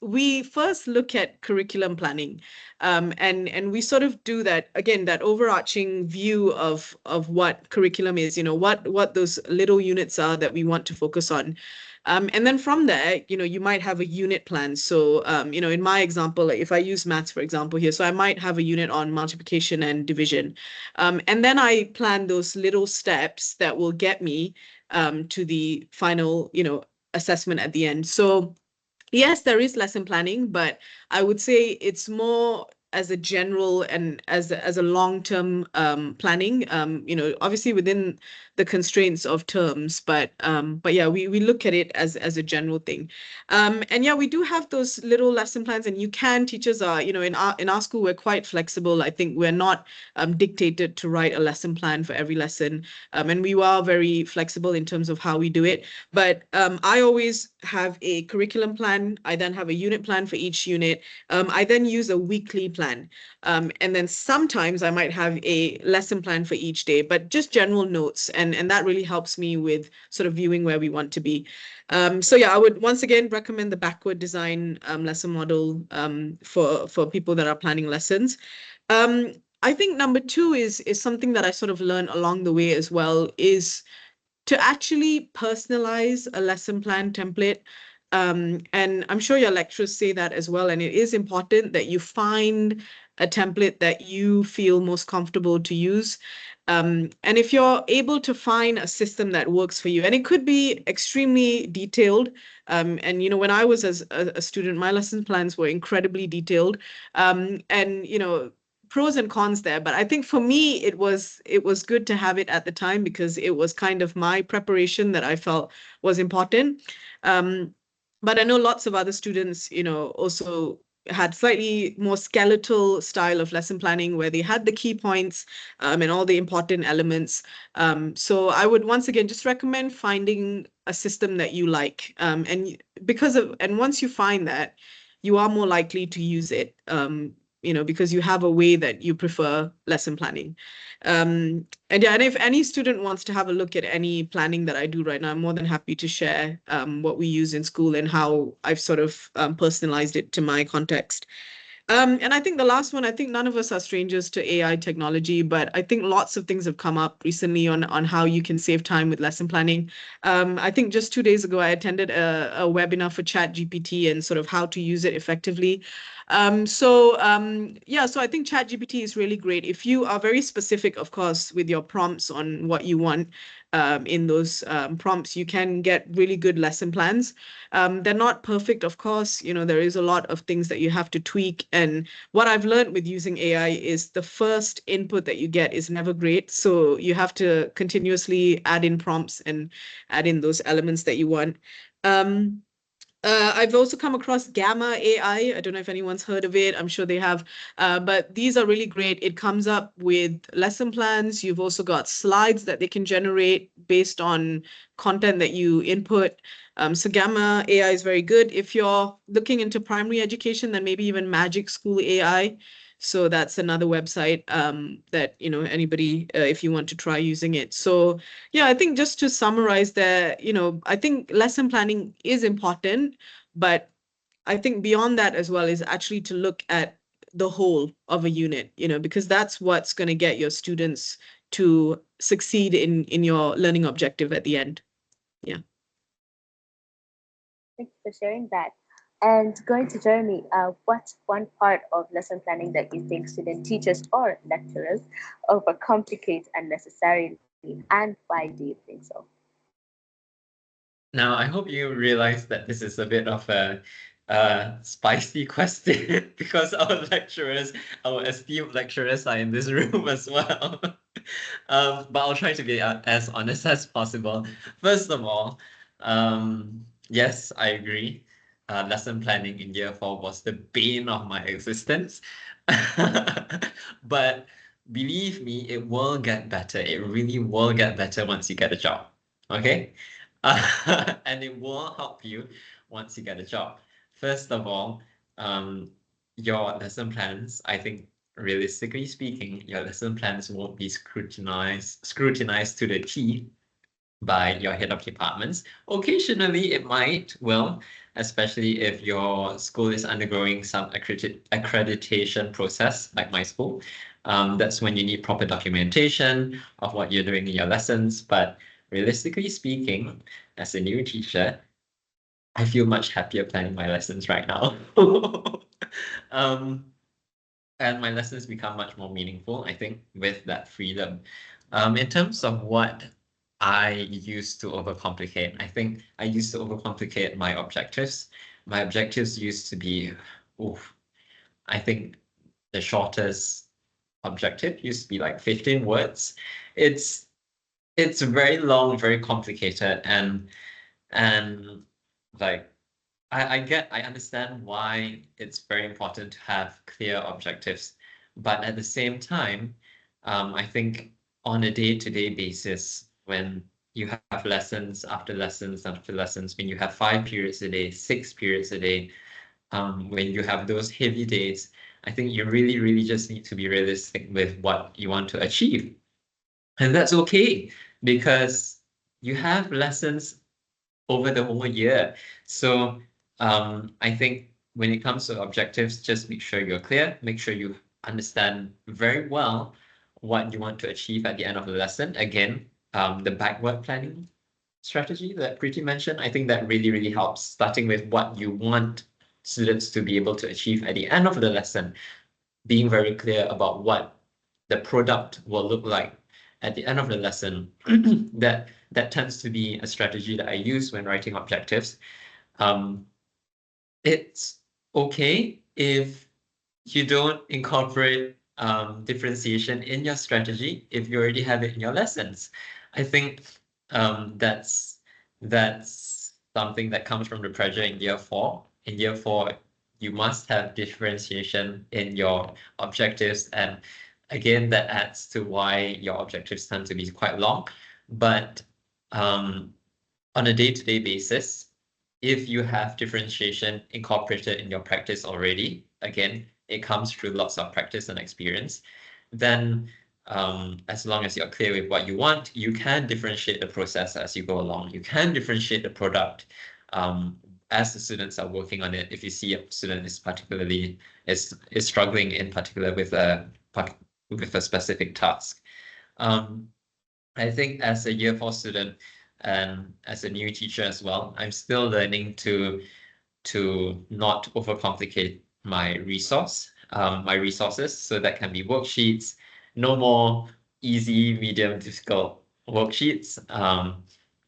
we first look at curriculum planning, and we sort of do that again, that overarching view of what curriculum is, what those little units are that we want to focus on. And then from there, you might have a unit plan. So, in my example, like if I use maths, for example, here, so I might have a unit on multiplication and division. And then I plan those little steps that will get me to the final, assessment at the end. So yes, there is lesson planning, but I would say it's more as a general and as a long-term planning, obviously within the constraints of terms, but yeah, we look at it as a general thing. And yeah, we do have those little lesson plans, and teachers are, in our school, we're quite flexible. I think we're not dictated to write a lesson plan for every lesson. And we are very flexible in terms of how we do it. But I always have a curriculum plan. I then have a unit plan for each unit. I then use a weekly plan. And then sometimes I might have a lesson plan for each day, but just general notes. And that really helps me with sort of viewing where we want to be. So yeah, I would once again recommend the backward design lesson model for people that are planning lessons. I think number two is something that I sort of learned along the way as well, is to actually personalize a lesson plan template. And I'm sure your lecturers say that as well. And it is important that you find a template that you feel most comfortable to use. And if you're able to find a system that works for you, and it could be extremely detailed. And, when I was as a student, my lesson plans were incredibly detailed. And, pros and cons there, but I think for me it was good to have it at the time because it was kind of my preparation that I felt was important. But I know lots of other students, also had slightly more skeletal style of lesson planning where they had the key points and all the important elements. So I would once again just recommend finding a system that you like, and once you find that, you are more likely to use it. Because you have a way that you prefer lesson planning. And yeah, and if any student wants to have a look at any planning that I do right now, I'm more than happy to share what we use in school and how I've sort of personalized it to my context. And I think the last one, I think none of us are strangers to AI technology, but I think lots of things have come up recently on how you can save time with lesson planning. I think just 2 days ago, I attended a webinar for ChatGPT and sort of how to use it effectively. So I think ChatGPT is really great. If you are very specific, of course, with your prompts on what you want in those prompts, you can get really good lesson plans. They're not perfect, of course. There is a lot of things that you have to tweak. And what I've learned with using AI is the first input that you get is never great. So you have to continuously add in prompts and add in those elements that you want. I've also come across Gamma AI. I don't know if anyone's heard of it. I'm sure they have. But these are really great. It comes up with lesson plans. You've also got slides that they can generate based on content that you input. So Gamma AI is very good. If you're looking into primary education, then maybe even Magic School AI. So that's another website that, anybody, if you want to try using it. So yeah, I think just to summarize there, I think lesson planning is important, but I think beyond that as well is actually to look at the whole of a unit, because that's what's going to get your students to succeed in your learning objective at the end. Yeah. Thank you for sharing that. And going to Jeremy, what's one part of lesson planning that you think student teachers or lecturers overcomplicate unnecessarily? And why do you think so? Now, I hope you realize that this is a bit of a spicy question because our lecturers, our esteemed lecturers, are in this room as well. But I'll try to be as honest as possible. First of all, yes, I agree. Lesson planning in year 4 was the bane of my existence. But believe me, it will get better. It really will get better once you get a job. Okay? And it will help you once you get a job. First of all, your lesson plans, I think realistically speaking, your lesson plans won't be scrutinized to the T by your head of departments. Occasionally, it might, well, especially if your school is undergoing some accreditation process, like my school. That's when you need proper documentation of what you're doing in your lessons. But realistically speaking, as a new teacher, I feel much happier planning my lessons right now. And my lessons become much more meaningful, I think, with that freedom. In terms of what I used to overcomplicate, I think I used to overcomplicate my objectives. My objectives used to be, oof, I think the shortest objective used to be like 15 words. It's very long, very complicated, and like I understand why it's very important to have clear objectives, but at the same time, I think on a day-to-day basis, when you have lessons after lessons after lessons, when you have 5 periods a day, 6 periods a day, when you have those heavy days, I think you really, really just need to be realistic with what you want to achieve. And that's okay because you have lessons over the whole year. So I think when it comes to objectives, just make sure you're clear, make sure you understand very well what you want to achieve at the end of the lesson. Again, the backward planning strategy that Preeti mentioned, I think that really, really helps, starting with what you want students to be able to achieve at the end of the lesson, being very clear about what the product will look like at the end of the lesson. That tends to be a strategy that I use when writing objectives. It's okay if you don't incorporate differentiation in your strategy if you already have it in your lessons. I think that's something that comes from the pressure in year 4. In year 4, you must have differentiation in your objectives, and again, that adds to why your objectives tend to be quite long. But on a day-to-day basis, if you have differentiation incorporated in your practice already, again, it comes through lots of practice and experience, then as long as you're clear with what you want, you can differentiate the process as you go along. You can differentiate the product as the students are working on it. If you see a student is struggling in particular with a specific task. I think as a year 4 student and as a new teacher as well, I'm still learning to not overcomplicate my resources. So that can be worksheets, no more easy, medium, difficult worksheets,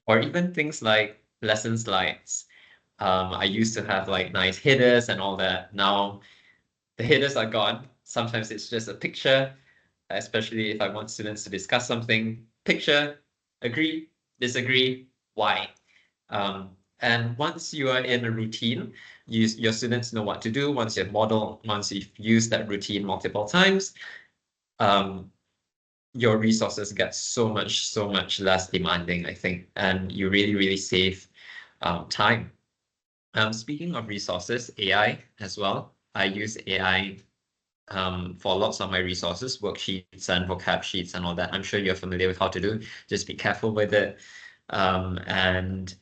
or even things like lesson slides. I used to have like nice headers and all that. Now the headers are gone. Sometimes it's just a picture, especially if I want students to discuss something. Picture, agree, disagree, why? And once you are in a routine, your students know what to do. Once you've used that routine multiple times, your resources get so much less demanding, I think, and you really, really save time. Speaking of resources, AI as well. I use AI for lots of my resources, worksheets and vocab sheets and all that. I'm sure you're familiar with how to do. Just be careful with it. And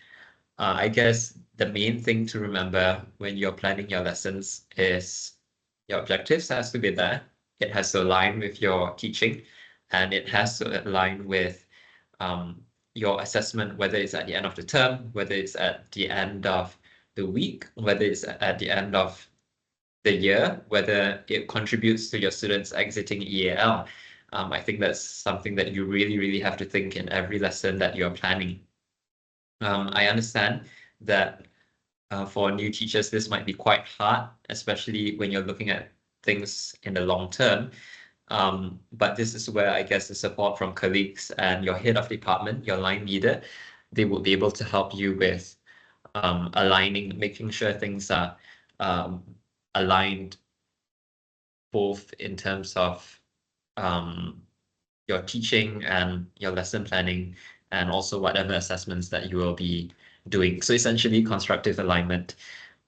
I guess the main thing to remember when you're planning your lessons is your objectives has to be there. It has to align with your teaching, and it has to align with your assessment, whether it's at the end of the term, whether it's at the end of the week, whether it's at the end of the year, whether it contributes to your students exiting EAL. I think that's something that you really have to think in every lesson that you're planning. I understand that for new teachers, this might be quite hard, especially when you're looking at things in the long term. But this is where I guess the support from colleagues and your head of department, your line leader, they will be able to help you with aligning, making sure things are aligned both in terms of your teaching and your lesson planning, and also whatever assessments that you will be doing. So essentially constructive alignment.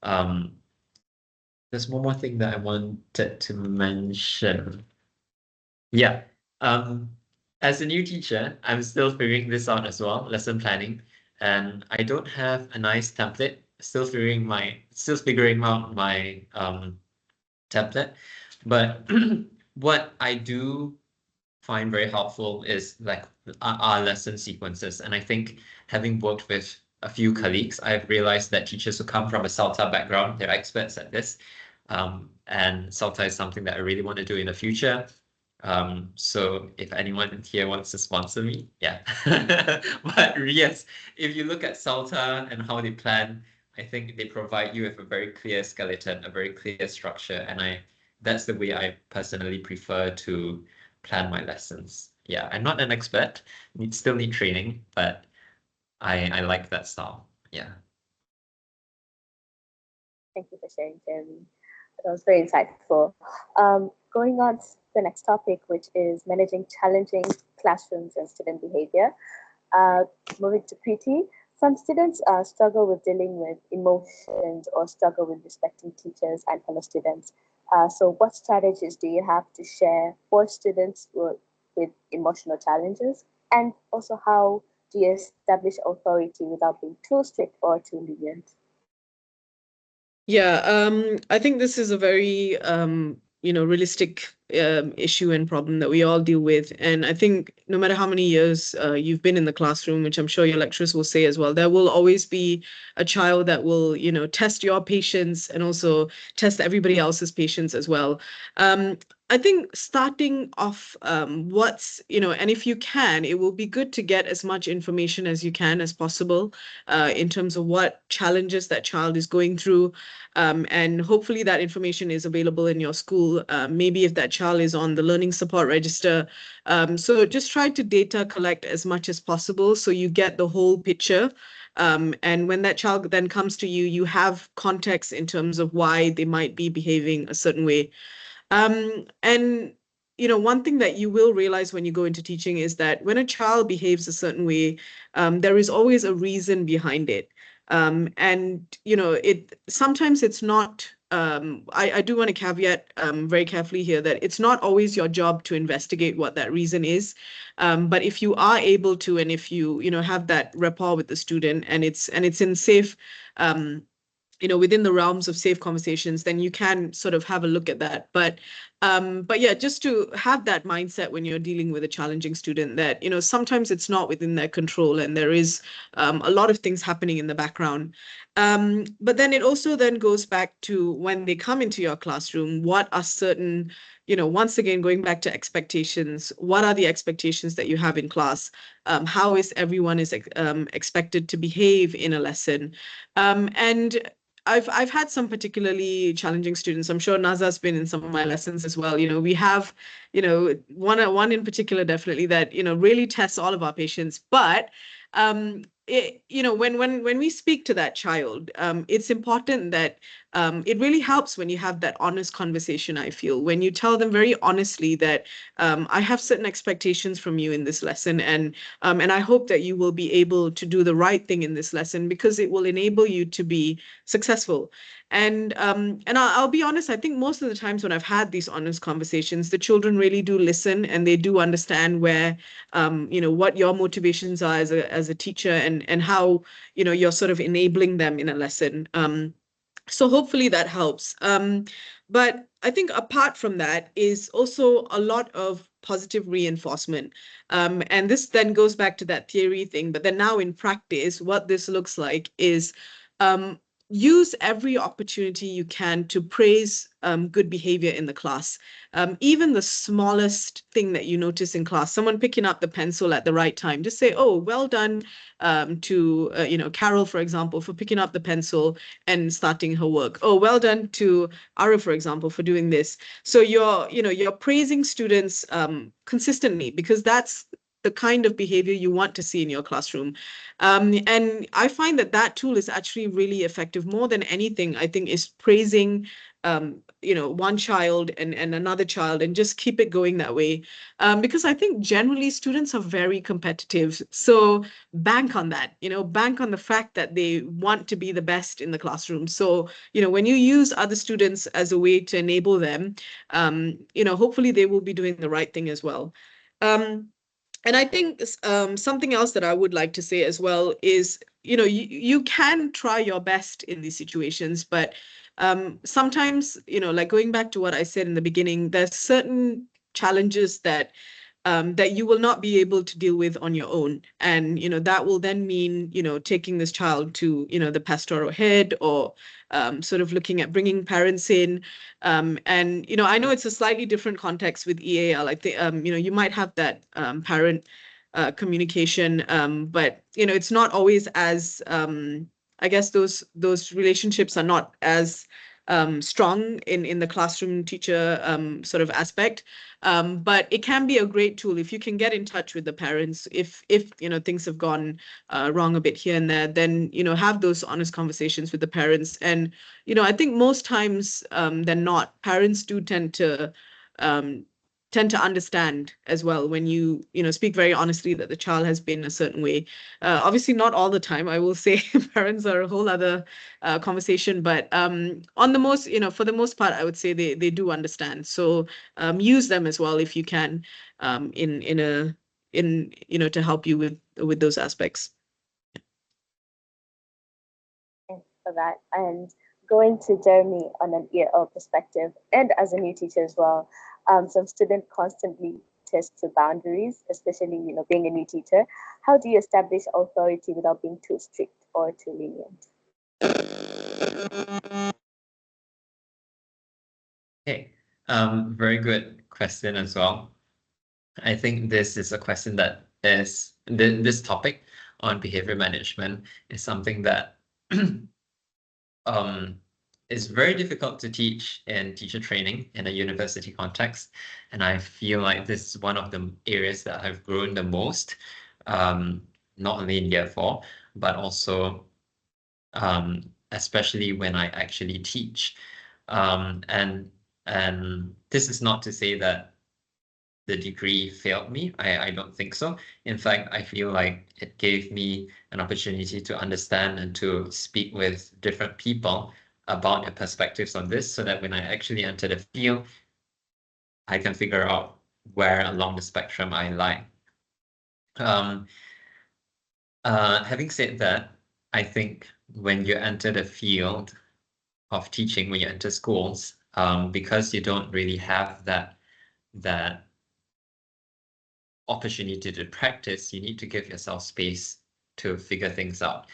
There's one more thing that I wanted to mention. Yeah. As a new teacher, I'm still figuring this out as well, lesson planning. And I don't have a nice template. Still figuring out my template. But what I do find very helpful is like our lesson sequences. And I think having worked with a few colleagues, I've realized that teachers who come from a SALTA background, they're experts at this. And SALTA is something that I really want to do in the future. So if anyone here wants to sponsor me, yeah. But yes, if you look at SALTA and how they plan, I think they provide you with a very clear skeleton, a very clear structure. And that's the way I personally prefer to plan my lessons. Yeah, I'm not an expert, still need training, but I like that style. Yeah. Thank you for sharing, Jeremy. That was very insightful. Going on to the next topic, which is managing challenging classrooms and student behavior. Moving to Preeti, some students struggle with dealing with emotions or struggle with respecting teachers and fellow students. So, what strategies do you have to share for students with emotional challenges? And also, how do you establish authority without being too strict or too lenient? Yeah, I think this is a very realistic issue and problem that we all deal with. And I think no matter how many years you've been in the classroom, which I'm sure your lecturers will say as well, there will always be a child that will, test your patience and also test everybody else's patience as well. I think starting off and if you can, it will be good to get as much information as you can as possible in terms of what challenges that child is going through. And hopefully that information is available in your school. Maybe if that child is on the learning support register. So just try to data collect as much as possible so you get the whole picture. And when that child then comes to you, you have context in terms of why they might be behaving a certain way. And one thing that you will realize when you go into teaching is that when a child behaves a certain way, there is always a reason behind it. And it sometimes it's not. I do want to caveat very carefully here that it's not always your job to investigate what that reason is. But if you are able to, and if you have that rapport with the student, and it's in safe. Within the realms of safe conversations, then you can sort of have a look at that. But yeah, just to have that mindset when you're dealing with a challenging student that, sometimes it's not within their control and there is a lot of things happening in the background. But then it also then goes back to when they come into your classroom, what are certain, once again, going back to expectations, what are the expectations that you have in class? How is everyone expected to behave in a lesson? And I've had some particularly challenging students. I'm sure Naza's been in some of my lessons as well. We have, one in particular definitely that, really tests all of our patients. But when we speak to that child, it's important that it really helps when you have that honest conversation. I feel when you tell them very honestly that I have certain expectations from you in this lesson, and I hope that you will be able to do the right thing in this lesson because it will enable you to be successful. And I'll be honest, I think most of the times when I've had these honest conversations, the children really do listen and they do understand where, what your motivations are as a teacher and how, you're sort of enabling them in a lesson. So hopefully that helps. But I think apart from that is also a lot of positive reinforcement. And this then goes back to that theory thing. But then now in practice, what this looks like is use every opportunity you can to praise good behavior in the class. Even the smallest thing that you notice in class, someone picking up the pencil at the right time, just say, oh, well done to, Carol, for example, for picking up the pencil and starting her work. Oh, well done to Ara, for example, for doing this. So you're praising students consistently, because that's the kind of behavior you want to see in your classroom. And I find that tool is actually really effective. More than anything, I think, is praising one child and another child, and just keep it going that way. Because I think generally students are very competitive. So bank on that, bank on the fact that they want to be the best in the classroom. So, when you use other students as a way to enable them, hopefully they will be doing the right thing as well. And I think something else that I would like to say as well is, you can try your best in these situations, but sometimes, like going back to what I said in the beginning, there's certain challenges that you will not be able to deal with on your own. And, that will then mean, taking this child to, the pastoral head, or sort of looking at bringing parents in. And, I know it's a slightly different context with EAL. I think, you might have that parent communication, but, it's not always as, I guess those relationships are not as strong in the classroom teacher sort of aspect. But it can be a great tool if you can get in touch with the parents. If things have gone wrong a bit here and there, then have those honest conversations with the parents. And I think most times than not, parents do tend to understand as well when you speak very honestly that the child has been a certain way. Obviously not all the time, I will say. Parents are a whole other conversation, but on the most, for the most part, I would say they do understand. So use them as well if you can, to help you with those aspects. Thanks for that. And going to Jeremy on an EL perspective, and as a new teacher as well, some students constantly test the boundaries, especially being a new teacher. How do you establish authority without being too strict or too lenient? Okay, very good question as well. I think this is a question that is this topic on behavior management is something that is very difficult to teach in teacher training in a university context. And I feel like this is one of the areas that have grown the most, not only in year 4, but also especially when I actually teach. And this is not to say that the degree failed me. I don't think so. In fact, I feel like it gave me an opportunity to understand and to speak with different people about their perspectives on this, so that when I actually enter the field, I can figure out where along the spectrum I lie. Having said that, I think when you enter the field of teaching, when you enter schools, because you don't really have that opportunity to practice, you need to give yourself space to figure things out.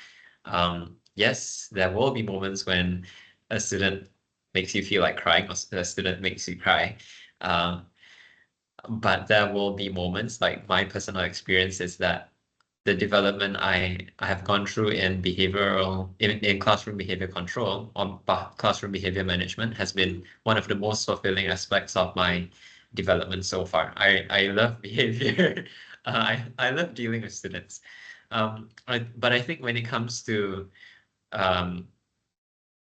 Yes, there will be moments when a student makes you feel like crying, or a student makes you cry. But there will be moments, like my personal experience is that the development I have gone through in in classroom behavior control, or classroom behavior management, has been one of the most fulfilling aspects of my development so far. I love behavior. I love dealing with students. But I think when it comes to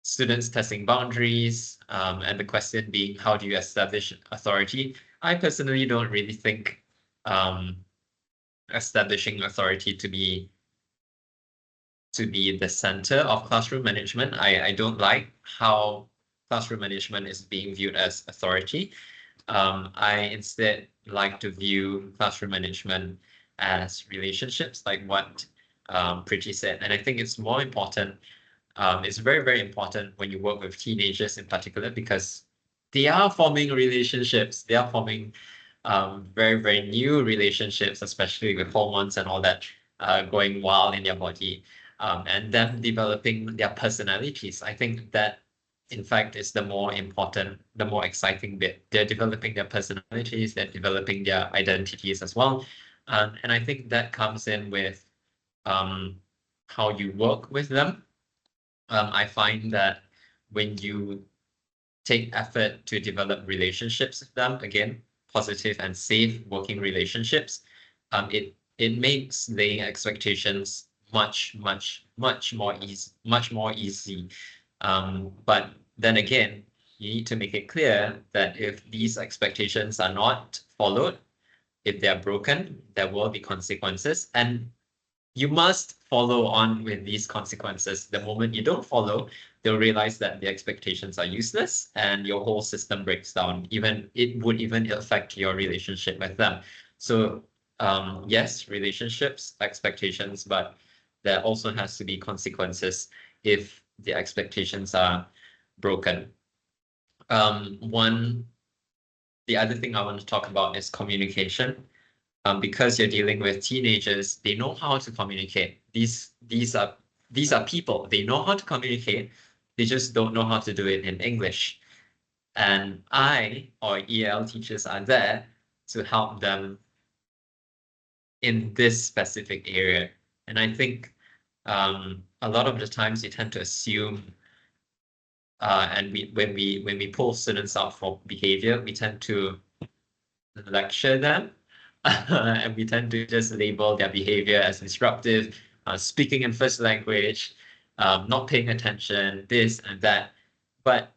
students testing boundaries, and the question being, how do you establish authority? I personally don't really think establishing authority to be the center of classroom management. I don't like how classroom management is being viewed as authority. I instead like to view classroom management as relationships, like what Priti said. And I think it's more important. It's very, very important when you work with teenagers in particular, because they are forming relationships. They are forming very, very new relationships, especially with hormones and all that going wild in their body. and them developing their personalities. I think that, in fact, is the more important, the more exciting bit. They're developing their personalities, they're developing their identities as well. And I think that comes in with how you work with them. I find that when you take effort to develop relationships with them, again, positive and safe working relationships, it makes laying expectations much more easy. But then again, you need to make it clear that if these expectations are not followed, if they are broken, there will be consequences, and you must follow on with these consequences. The moment you don't follow, they'll realize that the expectations are useless and your whole system breaks down. It would even affect your relationship with them. So yes, relationships, expectations, but there also has to be consequences if the expectations are broken. The other thing I want to talk about is communication. Because you're dealing with teenagers, they know how to communicate. These are people. They know how to communicate. They just don't know how to do it in English. And I or EL teachers are there to help them in this specific area. And I think a lot of the times you tend to assume, and when we pull students out for behavior, we tend to lecture them. And we tend to just label their behavior as disruptive, speaking in first language, not paying attention, this and that. But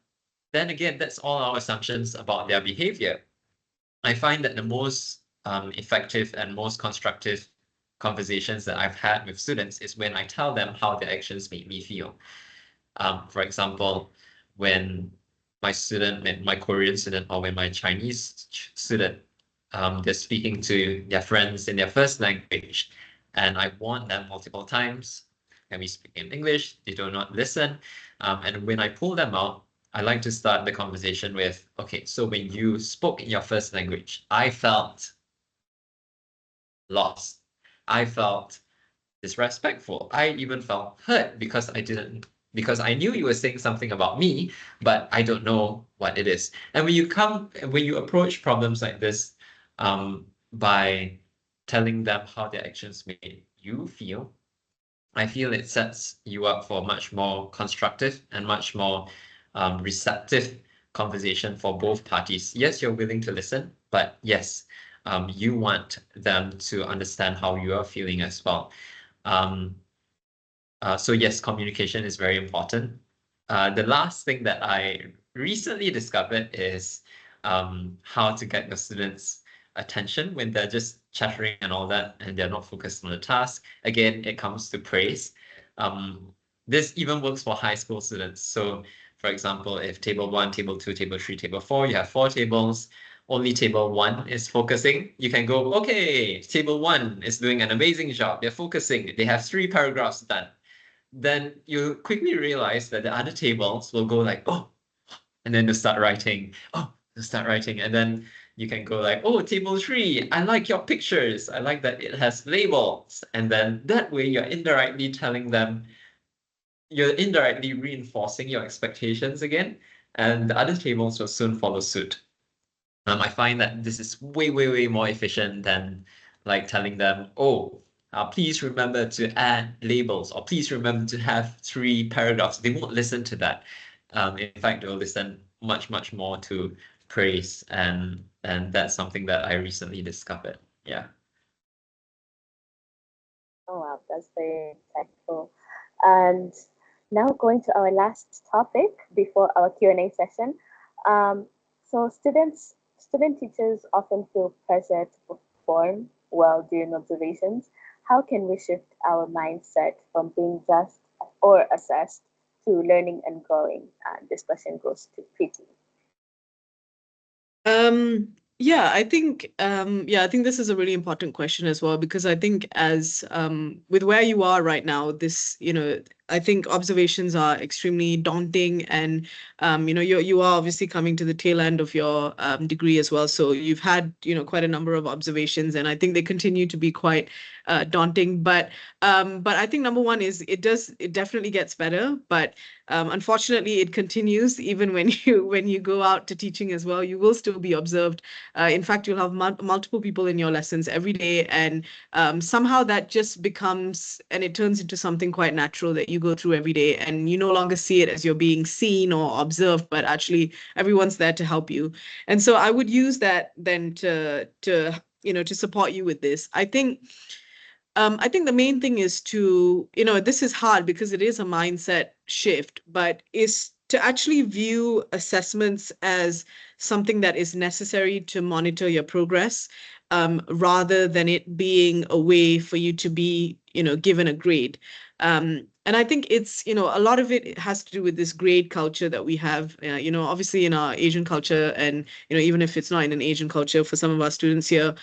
then again, that's all our assumptions about their behavior. I find that the most effective and most constructive conversations that I've had with students is when I tell them how their actions make me feel. For example, when my Korean student, or when my Chinese student, they're speaking to their friends in their first language, and I warn them multiple times, can we speak in English? They do not listen. And when I pull them out, I like to start the conversation with, okay, so when you spoke in your first language, I felt lost. I felt disrespectful. I even felt hurt because I knew you were saying something about me, but I don't know what it is. And when you approach problems like this, by telling them how their actions made you feel, I feel it sets you up for much more constructive and much more receptive conversation for both parties. Yes, you're willing to listen, but yes, you want them to understand how you are feeling as well. So yes, communication is very important. The last thing that I recently discovered is how to get your students' attention when they're just chattering and all that, and they're not focused on the task. Again, it comes to praise. This even works for high school students. So, for example, if table 1, table 2, table 3, table 4, you have 4 tables, only table 1 is focusing, you can go, okay, table 1 is doing an amazing job. They're focusing. They have 3 paragraphs done. Then you quickly realize that the other tables will go like, oh, and then they'll start writing. Oh, they'll start writing. And then you can go like, oh, table 3, I like your pictures. I like that it has labels. And then that way you're indirectly reinforcing your expectations again. And the other tables will soon follow suit. I find that this is way more efficient than like telling them, oh, please remember to add labels, or please remember to have 3 paragraphs. They won't listen to that. In fact, they'll listen much more to praise, and that's something that I recently discovered. Yeah. Oh wow, that's very insightful. And now going to our last topic before our Q&A session. So student teachers often feel pressure to perform well during observations. How can we shift our mindset from being just or assessed to learning and growing? And this question goes to Preeti. I think this is a really important question as well, because I think as with where you are right now, this, I think observations are extremely daunting, and you are obviously coming to the tail end of your degree as well. So you've had quite a number of observations, and I think they continue to be quite daunting. But I think number one is it definitely gets better, but unfortunately it continues even when you go out to teaching as well. You will still be observed. In fact, you'll have multiple people in your lessons every day, and somehow that just becomes, and it turns into something quite natural that you go through every day, and you no longer see it as you're being seen or observed, but actually everyone's there to help you. And so I would use that then to support you with this. I think the main thing is to, this is hard because it is a mindset shift, but is to actually view assessments as something that is necessary to monitor your progress, rather than it being a way for you to be, given a grade. And I think it's, a lot of it has to do with this grade culture that we have, obviously in our Asian culture, and, even if it's not in an Asian culture for some of our students here,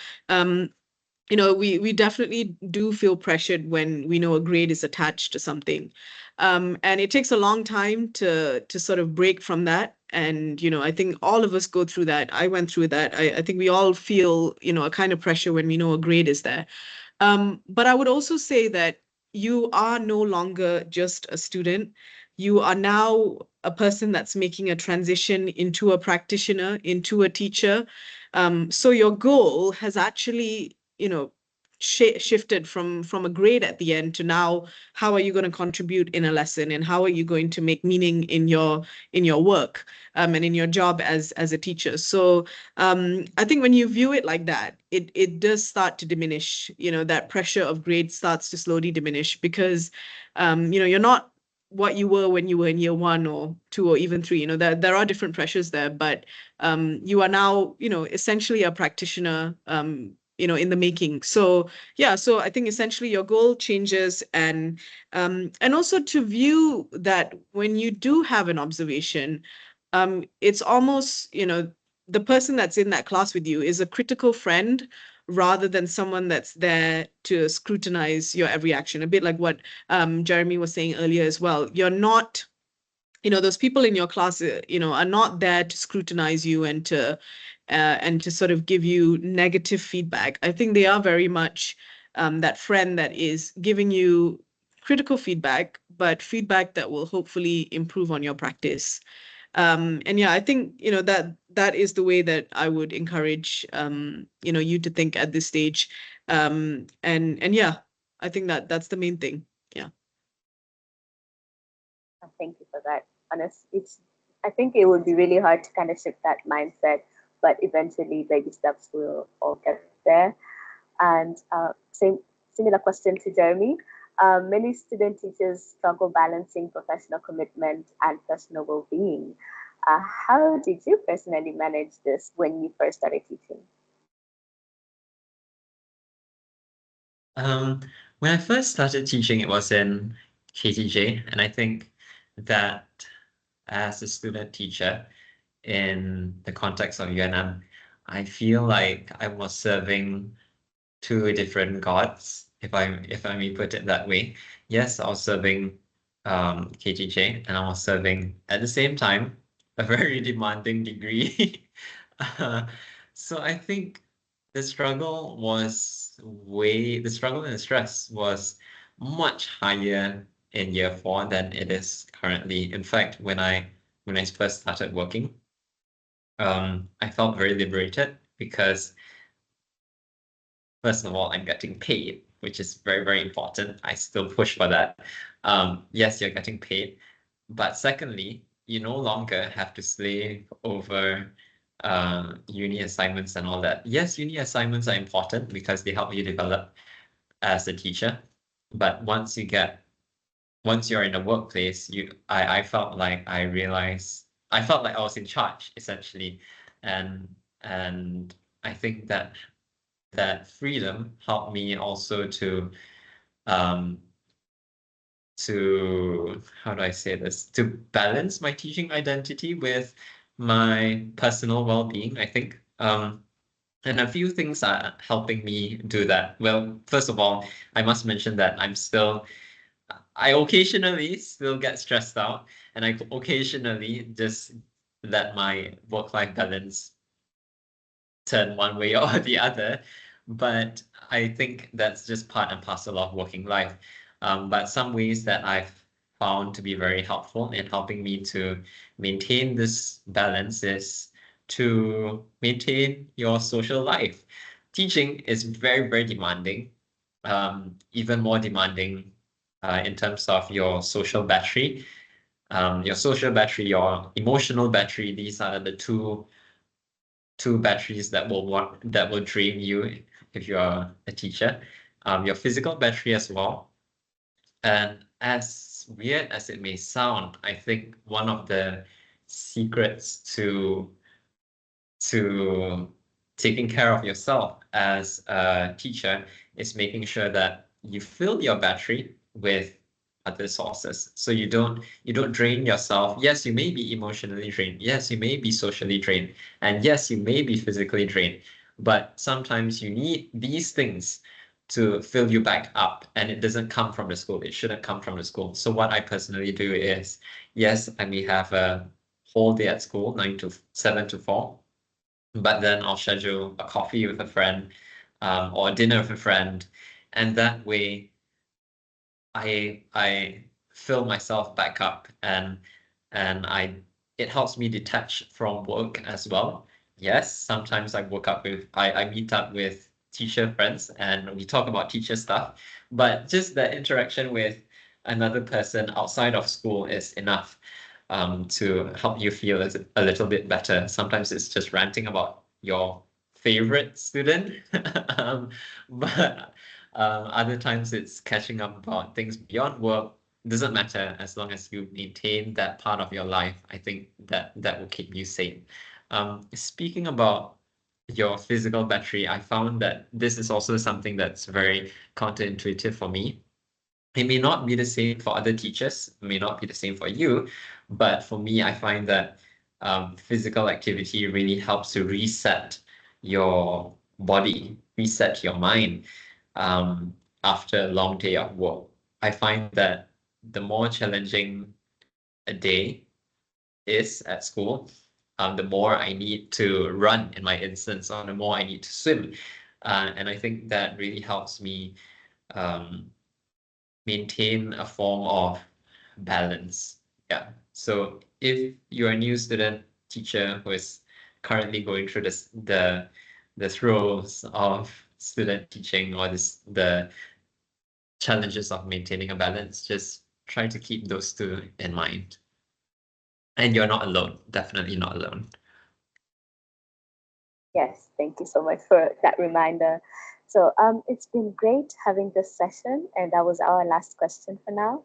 we definitely do feel pressured when we know a grade is attached to something. And it takes a long time to sort of break from that. And, I think all of us go through that. I went through that. I think we all feel, a kind of pressure when we know a grade is there. But I would also say that you are no longer just a student. You are now a person that's making a transition into a practitioner, into a teacher. So your goal has actually, shifted from a grade at the end to now, how are you going to contribute in a lesson, and how are you going to make meaning in your work, and in your job as a teacher. So I think when you view it like that, it does start to diminish. That pressure of grades starts to slowly diminish, because you're not what you were when you were in year 1 or 2 or even 3. There are different pressures there, but you are now essentially a practitioner in the making. So yeah, so I think essentially your goal changes, and also to view that when you do have an observation, it's almost, the person that's in that class with you is a critical friend rather than someone that's there to scrutinize your every action. A bit like what Jeremy was saying earlier as well. You're not, those people in your class, are not there to scrutinize you and to sort of give you negative feedback. I think they are very much that friend that is giving you critical feedback, but feedback that will hopefully improve on your practice. And yeah, I think, that is the way that I would encourage, you to think at this stage. And yeah, I think that's the main thing. Yeah. Thank you for that. I think it would be really hard to kind of shift that mindset, but eventually baby steps will all get there. And similar question to Jeremy. Many student teachers struggle balancing professional commitment and personal well-being. How did you personally manage this when you first started teaching? When I first started teaching, it was in KTJ, and I think that as a student teacher in the context of UNM, I feel like I was serving two different gods, if I may put it that way. Yes, I was serving KTJ, and I was serving at the same time a very demanding degree. So I think the struggle and the stress was much higher in year 4 than it is currently. In fact, when I first started working, I felt very liberated because, first of all, I'm getting paid, which is very, very important. I still push for that. Yes, you're getting paid. But secondly, you no longer have to slave over uni assignments and all that. Yes, uni assignments are important because they help you develop as a teacher. But once you're in the workplace, I felt like I was in charge, essentially. And I think that freedom helped me also to how do I say this, to balance my teaching identity with my personal well-being, I think. And a few things are helping me do that. Well, first of all, I must mention that I occasionally still get stressed out, and I occasionally just let my work-life balance turn one way or the other. But I think that's just part and parcel of working life. But some ways that I've found to be very helpful in helping me to maintain this balance is to maintain your social life. Teaching is very, very demanding, even more demanding in terms of your social battery. Your social battery, your emotional battery, these are the two batteries that will drain you if you are a teacher. Your physical battery as well. And as weird as it may sound, I think one of the secrets to taking care of yourself as a teacher is making sure that you fill your battery with other sources. So you don't drain yourself. Yes, you may be emotionally drained. Yes, you may be socially drained. And yes, you may be physically drained. But sometimes you need these things to fill you back up, and it doesn't come from the school. It shouldn't come from the school. So what I personally do is, yes, I may have a whole day at school, 7 to 4, but then I'll schedule a coffee with a friend, or dinner with a friend, and that way I fill myself back up, and it helps me detach from work as well. Yes, sometimes I meet up with teacher friends and we talk about teacher stuff, but just the interaction with another person outside of school is enough to help you feel a little bit better. Sometimes it's just ranting about your favorite student, but other times it's catching up about things beyond work. Doesn't matter as long as you maintain that part of your life. I think that will keep you safe. Speaking about your physical battery, I found that this is also something that's very counterintuitive for me. It may not be the same for other teachers, it may not be the same for you, but for me, I find that physical activity really helps to reset your body, reset your mind after a long day of work. I find that the more challenging a day is at school, the more I need to run in my instance, or the more I need to swim. And I think that really helps me um, maintain a form of balance. Yeah. So if you're a new student teacher who is currently going through the throes of student teaching, or the challenges of maintaining a balance, just try to keep those two in mind. And you're not alone, definitely not alone. Yes, thank you so much for that reminder. So it's been great having this session, and that was our last question for now.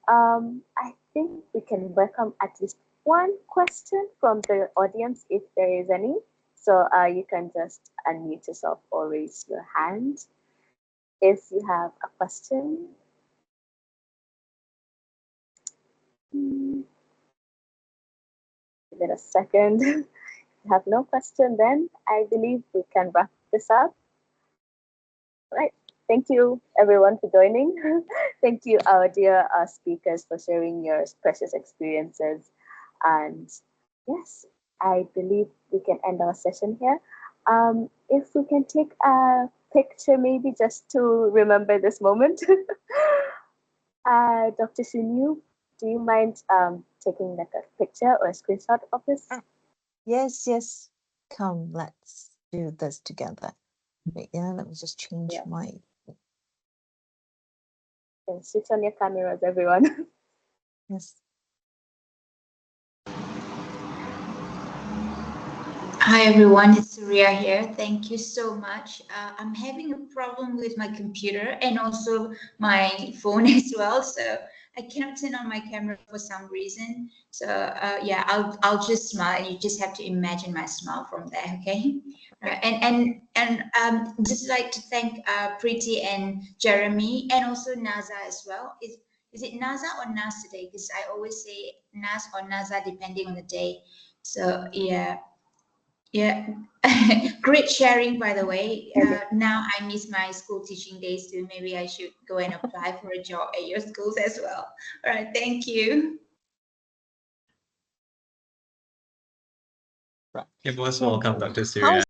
I think we can welcome at least one question from the audience if there is any. So you can just unmute yourself or raise your hand if you have a question. Give it a second. If you have no question, then I believe we can wrap this up. Right. Thank you, everyone, for joining. Thank you, our dear speakers, for sharing your precious experiences. And yes, I believe we can end our session here. If we can take a picture, maybe just to remember this moment. Dr. Shinyu, do you mind taking like a picture or a screenshot of this? Yes, yes. Come, let's do this together. Wait, yeah, let me just change my. And switch on your cameras, everyone. Yes. Hi everyone, it's Surya here. Thank you so much. I'm having a problem with my computer and also my phone as well, so I cannot turn on my camera for some reason. So yeah, I'll just smile. You just have to imagine my smile from there, okay? Right. And just like to thank Preeti and Jeremy and also Naza as well. Is it Naza or Nas today? Because I always say Nas or Naza depending on the day. So yeah. Yeah, great sharing, by the way. Now I miss my school teaching days too. Maybe I should go and apply for a job at your schools as well. All right, thank you. You're most So welcome, Dr. how Surya.